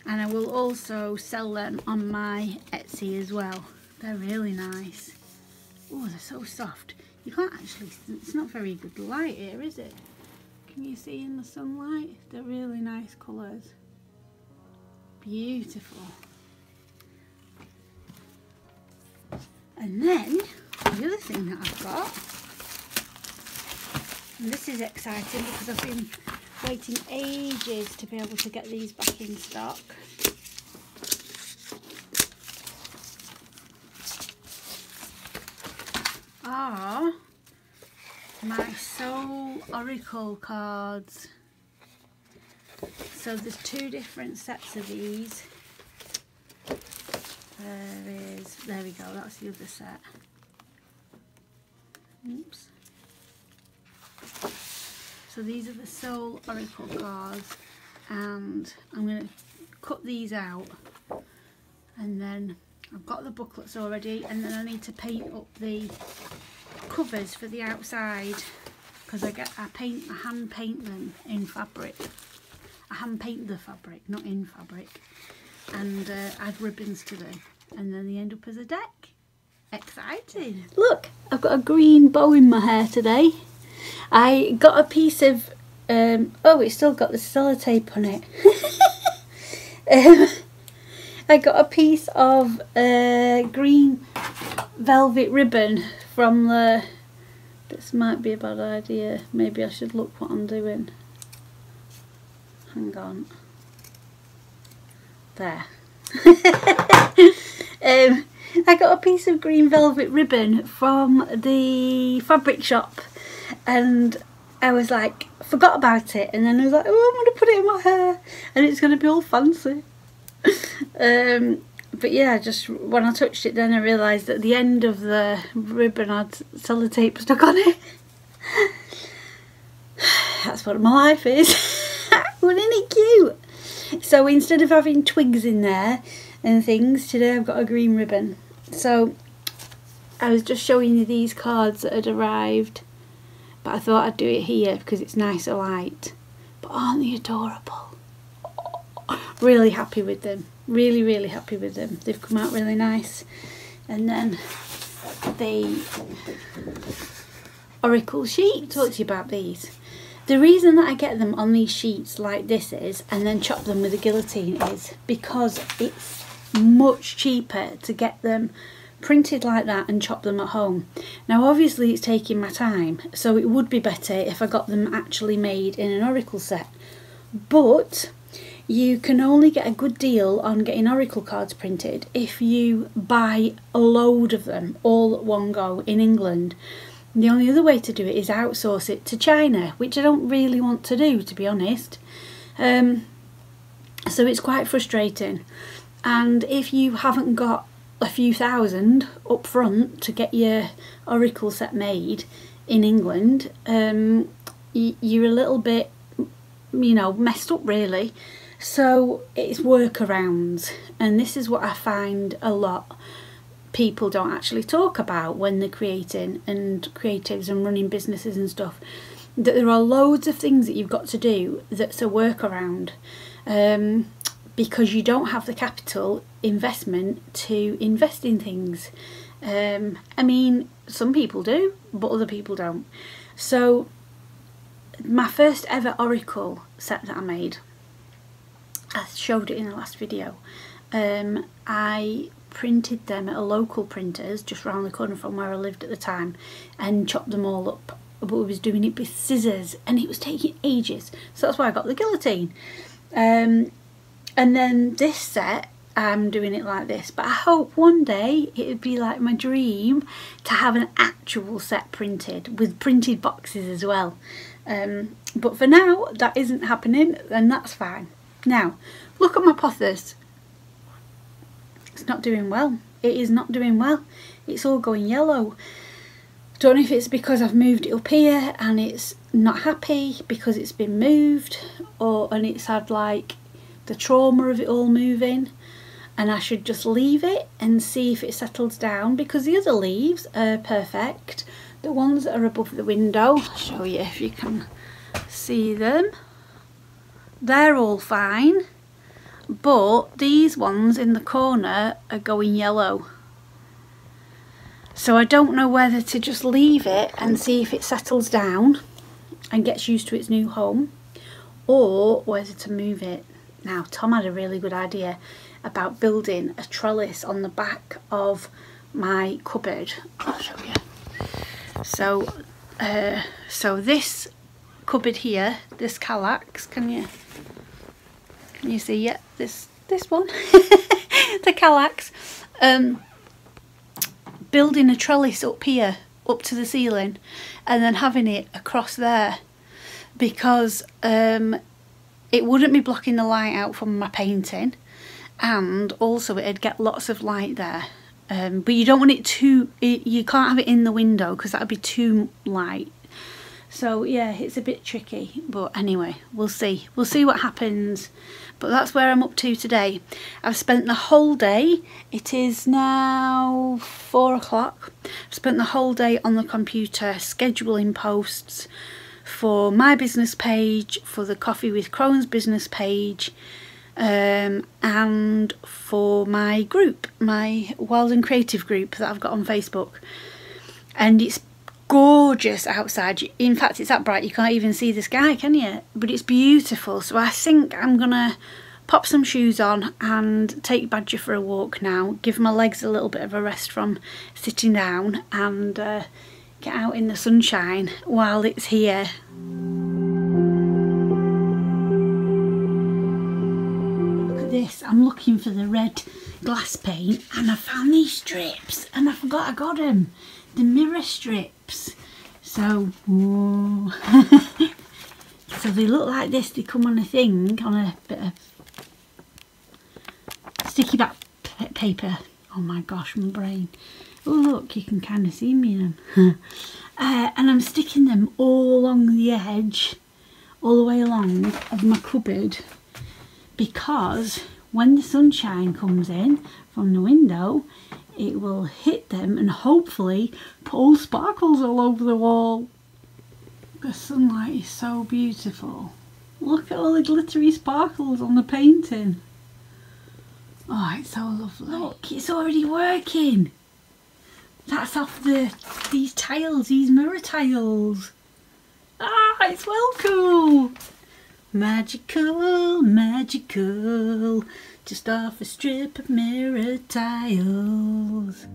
And I will also sell them on my Etsy as well. They're really nice. Oh, they're so soft. You can't actually, it's not very good light here, is it? Can you see in the sunlight? They're really nice colours. Beautiful. And then, the other thing that I've got, and this is exciting because I've been waiting ages to be able to get these back in stock. Are my Soul Oracle cards. So there's two different sets of these. There we go, that's the other set. Oops. So these are the Soul Oracle cards, and I'm going to cut these out, and then I've got the booklets already, and then I need to paint up the covers for the outside, because I hand paint them in fabric. I hand paint the fabric, not in fabric, and add ribbons to them, and then they end up as a deck. Exciting! Look, I've got a green bow in my hair today. I got a piece of, oh, it's still got the sellotape on it. I got a piece of green velvet ribbon from the, this might be a bad idea, maybe I should look what I'm doing. Hang on. There. I got a piece of green velvet ribbon from the fabric shop, and I was like, forgot about it, and then I was like, oh, I'm going to put it in my hair and it's going to be all fancy. But yeah, just when I touched it, then I realised that the end of the ribbon had sellotape stuck on it. That's what my life is. Well, isn't it cute? So instead of having twigs in there and things, today I've got a green ribbon. So I was just showing you these cards that had arrived, but I thought I'd do it here because it's nicer light. But aren't they adorable? Oh, really happy with them. Really, really happy with them. They've come out really nice. And then the Oracle sheet. Talk to you about these. The reason that I get them on these sheets like this is, and then chop them with a guillotine, is because it's much cheaper to get them printed like that and chop them at home. Now obviously it's taking my time, so it would be better if I got them actually made in an Oracle set, but you can only get a good deal on getting Oracle cards printed if you buy a load of them all at one go in England. The only other way to do it is outsource it to China, which I don't really want to do, to be honest. So it's quite frustrating. And if you haven't got a few thousand up front to get your Oracle set made in England, you're a little bit, you know, messed up really. So it's workarounds, and this is what I find a lot people don't actually talk about when they're creating and creatives and running businesses and stuff, that there are loads of things that you've got to do that's a workaround, because you don't have the capital investment to invest in things. I mean, some people do, but other people don't. So my first ever Oracle set that I made, I showed it in the last video. I printed them at a local printer's just round the corner from where I lived at the time and chopped them all up, but I was doing it with scissors and it was taking ages, so that's why I got the guillotine. And then this set, I'm doing it like this, but I hope one day it would be like my dream to have an actual set printed with printed boxes as well. But for now that isn't happening, and that's fine. Now look at my pothos. It's not doing well. It is not doing well. It's all going yellow. Don't know if it's because I've moved it up here and it's not happy because it's been moved, and it's had like the trauma of it all moving, and I should just leave it and see if it settles down, because the other leaves are perfect. The ones that are above the window, I'll show you if you can see them, they're all fine, but these ones in the corner are going yellow. So I don't know whether to just leave it and see if it settles down and gets used to its new home, or whether to move it. Now, Tom had a really good idea about building a trellis on the back of my cupboard. I'll show you. So this cupboard here, this Kallax, can you see it? This one, the Kallax. Building a trellis up here, up to the ceiling, and then having it across there, because it wouldn't be blocking the light out from my painting, and also it'd get lots of light there. But you don't want it too, you can't have it in the window because that would be too light. So yeah, it's a bit tricky, but anyway, we'll see what happens. But that's where I'm up to today. I've spent the whole day, it is now 4 o'clock, I've spent the whole day on the computer scheduling posts for my business page, for the Coffee with Crohn's business page, and for my group, my Wild and Creative group that I've got on Facebook. And it's gorgeous outside. In fact, it's that bright you can't even see the sky, can you? But it's beautiful. So I think I'm gonna pop some shoes on and take Badger for a walk now, give my legs a little bit of a rest from sitting down, and get out in the sunshine while it's here. Look at this, I'm looking for the red glass paint and I found these strips and I forgot I got them, the mirror strips. So so they look like this, they come on a thing, on a bit of sticky back paper. Oh my gosh, my brain. Oh look, you can kind of see me in them. And I'm sticking them all along the edge, all the way along of my cupboard, because when the sunshine comes in from the window, it will hit them and hopefully pull sparkles all over the wall. The sunlight is so beautiful. Look at all the glittery sparkles on the painting. Oh, it's so lovely. Look, it's already working. That's off these tiles, these mirror tiles. Ah, it's well cool. Magical, magical, just off a strip of mirror tiles.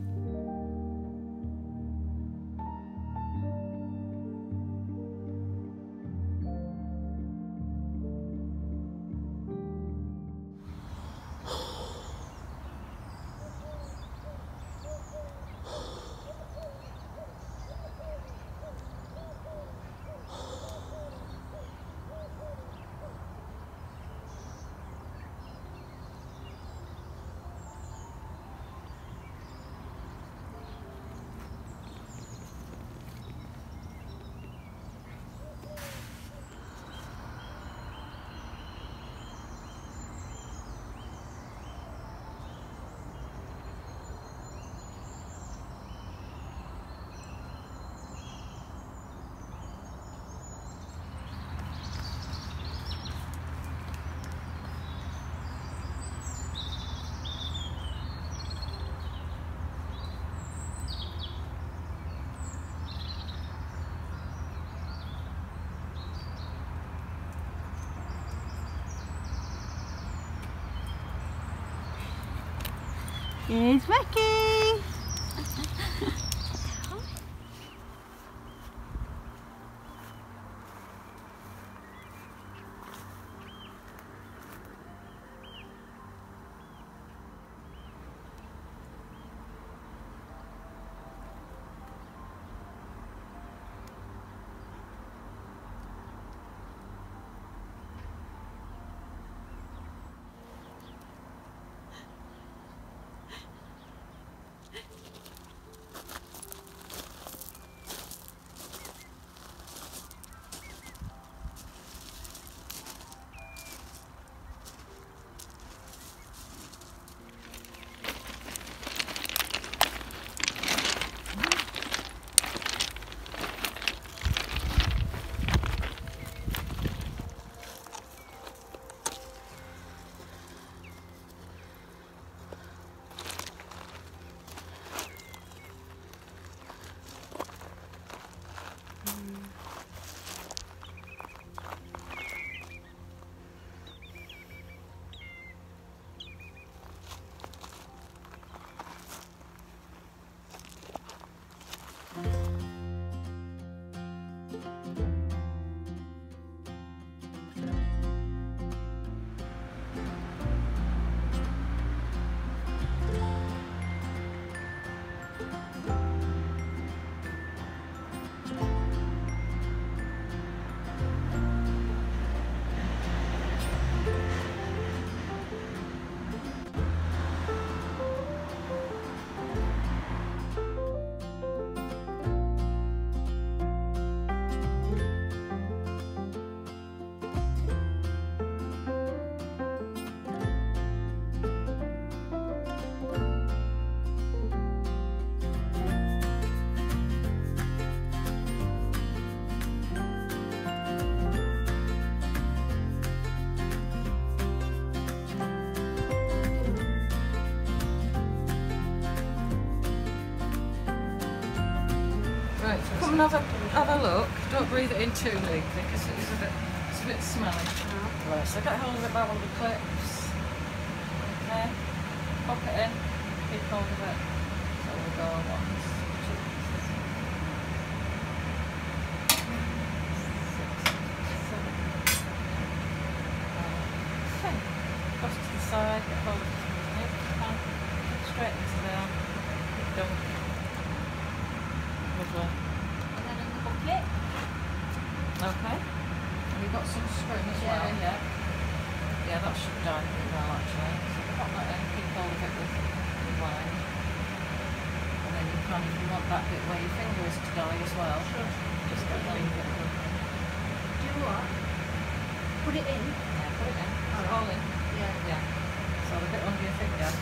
Here's Becky. and have a look. Don't breathe it in too deeply because it's a bit smelly. Right, so get hold of it by one of the clips. Okay, pop it in, keep hold of it. So we'll go 1, 2, 6, 7, 8, 10. Cross to the side, get hold of it. Straight into there. Done. Lovely. And then in the bucket. Okay. And you've got some scrim as well. Yeah. Yeah, that should done pretty well actually. So pop that in, keep hold of it with the wine. And then you can, if you want that bit where your finger is to die as well. Sure. Just get a little bit. Do what? Put it in? Yeah, put it in. Is it all in? Yeah. Yeah. So the bit under your finger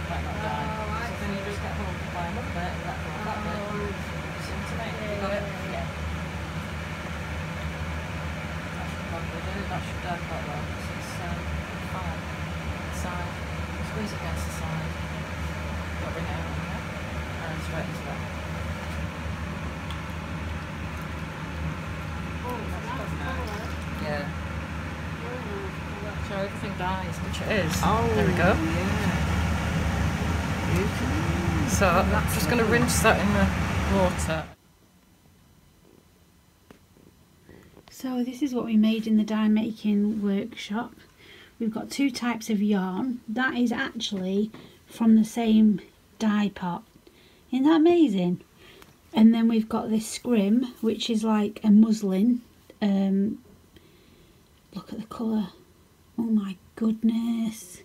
might not die. So then you just get hold of the wine up there and that bit. You see what I mean? You got it? Yeah. That should do quite well. It's fine. Side. Squeeze it against the side. Got ring out on there. And straight into that. Oh, that's nice. Yeah. So everything dies, which it is. Oh, there we go. Yeah. Beautiful. So I'm just going to rinse that in the water. So this is what we made in the dye making workshop. We've got 2 types of yarn. That is actually from the same dye pot. Isn't that amazing? And then we've got this scrim, which is like a muslin. Look at the colour. Oh my goodness.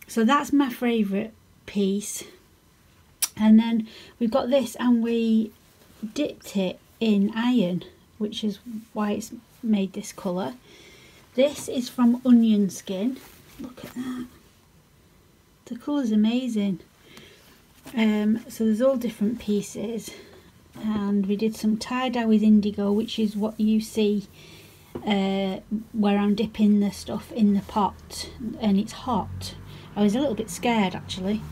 So that's my favourite piece. And then we've got this, and we dipped it in iron, which is why it's made this colour. This is from onion skin. Look at that. The colour's amazing. So there's all different pieces, and we did some tie-dye with indigo, which is what you see where I'm dipping the stuff in the pot, and it's hot. I was a little bit scared actually.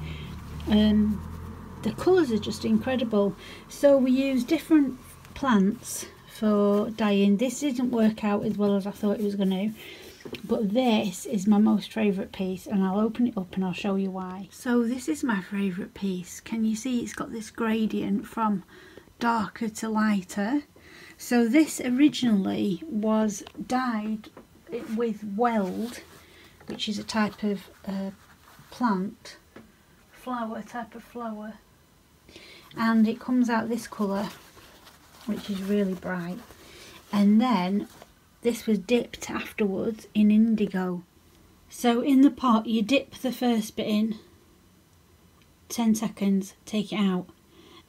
The colours are just incredible. So we use different plants for dyeing. This didn't work out as well as I thought it was going to, but this is my most favourite piece, and I'll open it up and I'll show you why. So this is my favourite piece. Can you see it's got this gradient from darker to lighter? So this originally was dyed with weld, which is a type of plant, type of flower, and it comes out this colour, which is really bright. And then this was dipped afterwards in indigo. So in the pot you dip the first bit in, 10 seconds, take it out,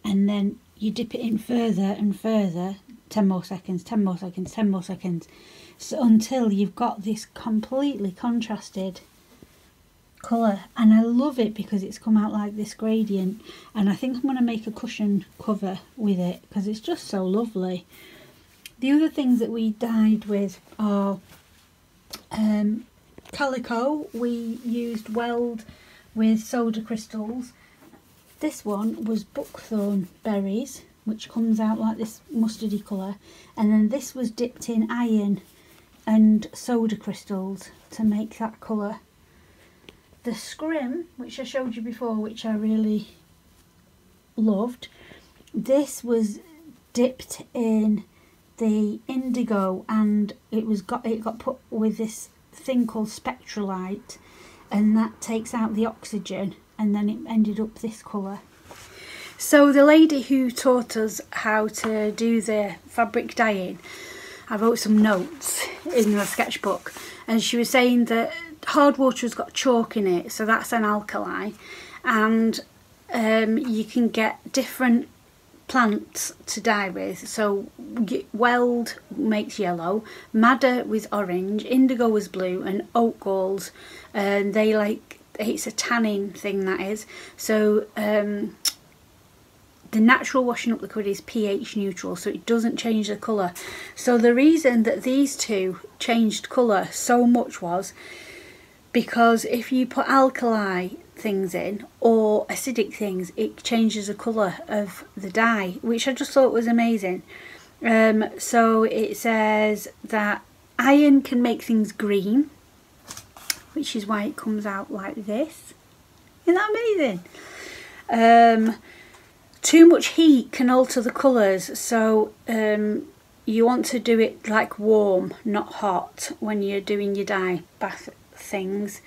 and then you dip it in further and further, 10 more seconds, 10 more seconds, 10 more seconds, so until you've got this completely contrasted colour. And I love it because it's come out like this gradient, and I think I'm going to make a cushion cover with it because it's just so lovely. The other things that we dyed with are calico. We used weld with soda crystals. This one was buckthorn berries, which comes out like this mustardy colour, and then this was dipped in iron and soda crystals to make that colour. The scrim, which I showed you before, which I really loved, this was dipped in the indigo, and it got put with this thing called spectralite, and that takes out the oxygen, and then it ended up this colour. So the lady who taught us how to do the fabric dyeing, I wrote some notes in the sketchbook, and she was saying that hard water has got chalk in it, so that's an alkali, and you can get different plants to dye with. So weld makes yellow, madder with orange, indigo was blue, and oak galls, and they like, it's a tanning thing, that is. So the natural washing up liquid is pH neutral, so it doesn't change the colour. So the reason that these two changed colour so much was because if you put alkali things in or acidic things, it changes the colour of the dye, which I just thought was amazing. So it says that iron can make things green, which is why it comes out like this. Isn't that amazing? Too much heat can alter the colours, so you want to do it like warm, not hot, when you're doing your dye bath things.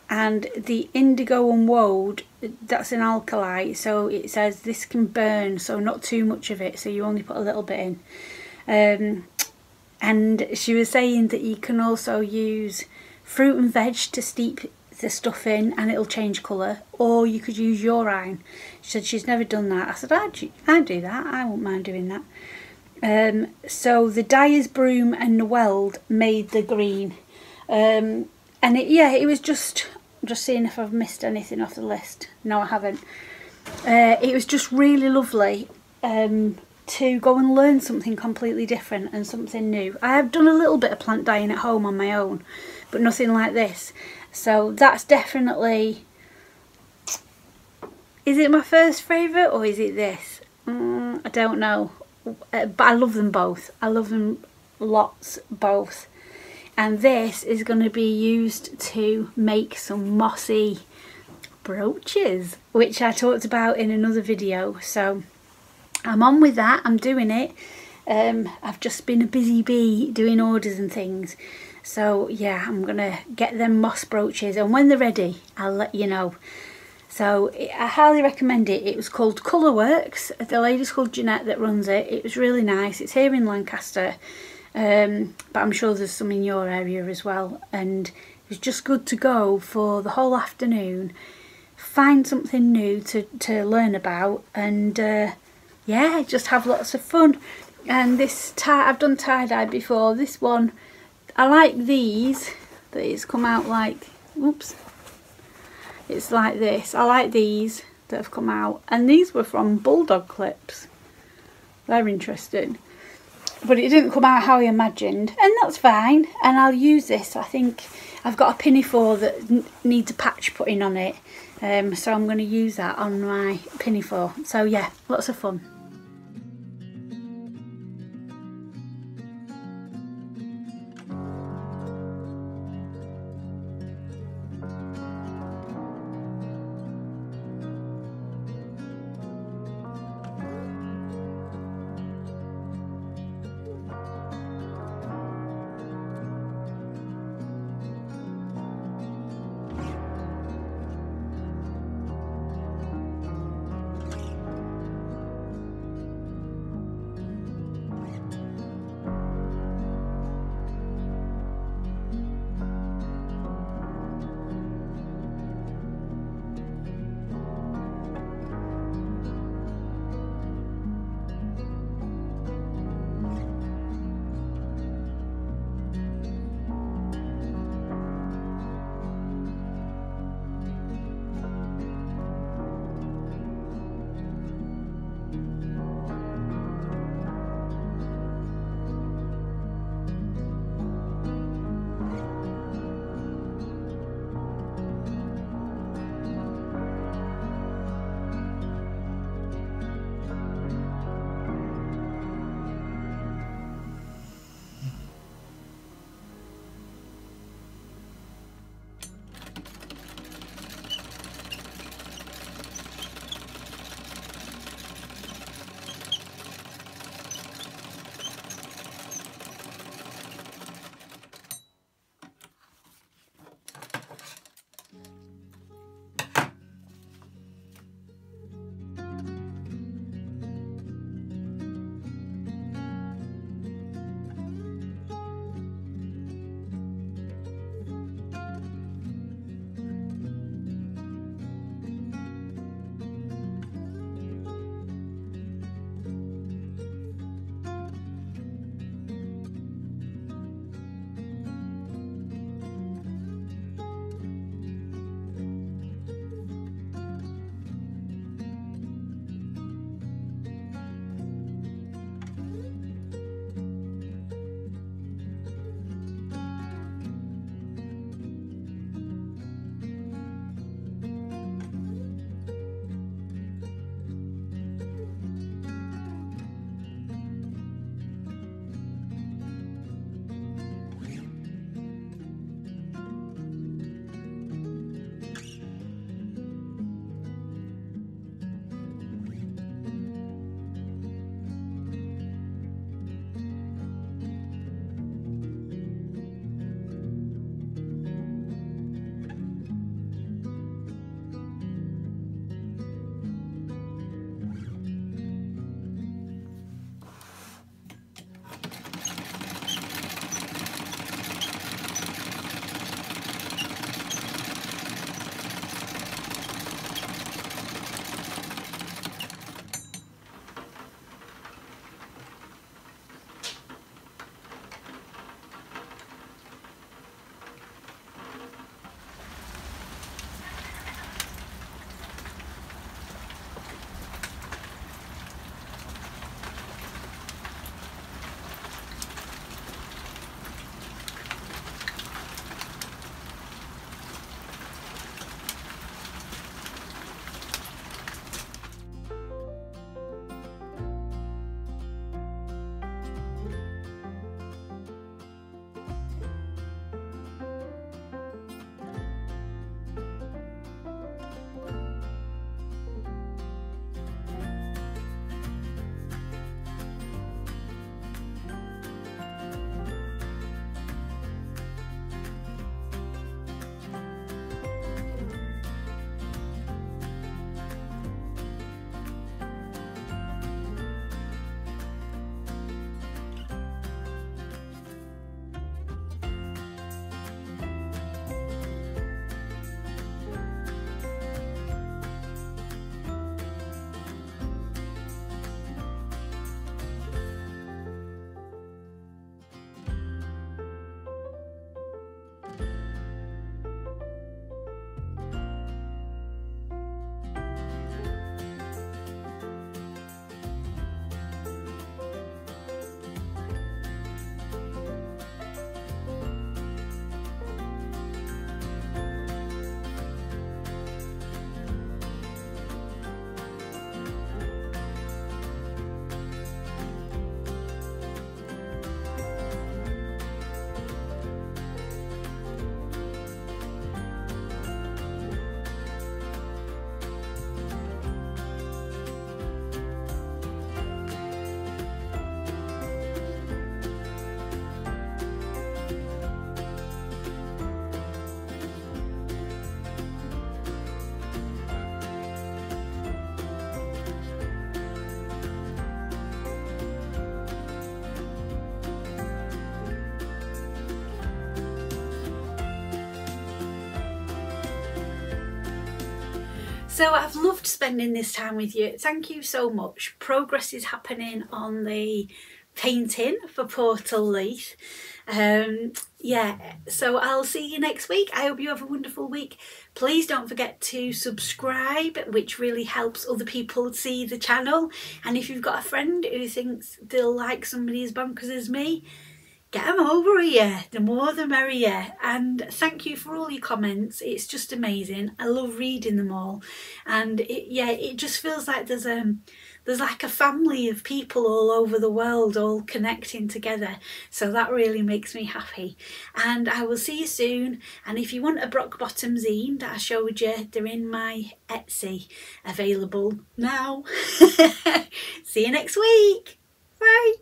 And the indigo and woad, that's an alkali, so it says this can burn, so not too much of it, so you only put a little bit in. And she was saying that you can also use fruit and veg to steep the stuff in and it'll change colour, or you could use urine. She said she's never done that. I said I'd do that, I wouldn't mind doing that. So the dyer's broom and the weld made the green. And it was just seeing if I've missed anything off the list. No, I haven't. It was just really lovely to go and learn something completely different and something new. I have done a little bit of plant dyeing at home on my own, but nothing like this. So that's definitely... Is it my first favourite or is it this? I don't know. But I love them both. I love them lots, both. And this is going to be used to make some mossy brooches, which I talked about in another video. So I'm on with that. I'm doing it. I've just been a busy bee doing orders and things. So yeah, I'm going to get them moss brooches, and when they're ready, I'll let you know. So I highly recommend it. It was called Colourworks. The lady's called Jeanette that runs it. It was really nice. It's here in Lancaster. But I'm sure there's some in your area as well, and it was just good to go for the whole afternoon, find something new to learn about, and yeah, just have lots of fun. And this I've done tie-dye before. This one, I like these, that it's come out like, oops, it's like this. I like these that have come out, and these were from Bulldog clips. They're interesting. But it didn't come out how I imagined, and that's fine. And I'll use this. I think I've got a pinafore that needs a patch putting on it, so I'm going to use that on my pinafore. So yeah, lots of fun. So I've loved spending this time with you. Thank you so much. Progress is happening on the painting for Portal Leith. Yeah, so I'll see you next week. I hope you have a wonderful week. Please don't forget to subscribe, which really helps other people see the channel. And if you've got a friend who thinks they'll like somebody as bonkers as me, get them over here. The more the merrier. And thank you for all your comments. It's just amazing. I love reading them all. And it just feels like there's like a family of people all over the world all connecting together. So that really makes me happy. And I will see you soon. And if you want a Brock Bottom zine that I showed you, they're in my Etsy, available now. See you next week. Bye.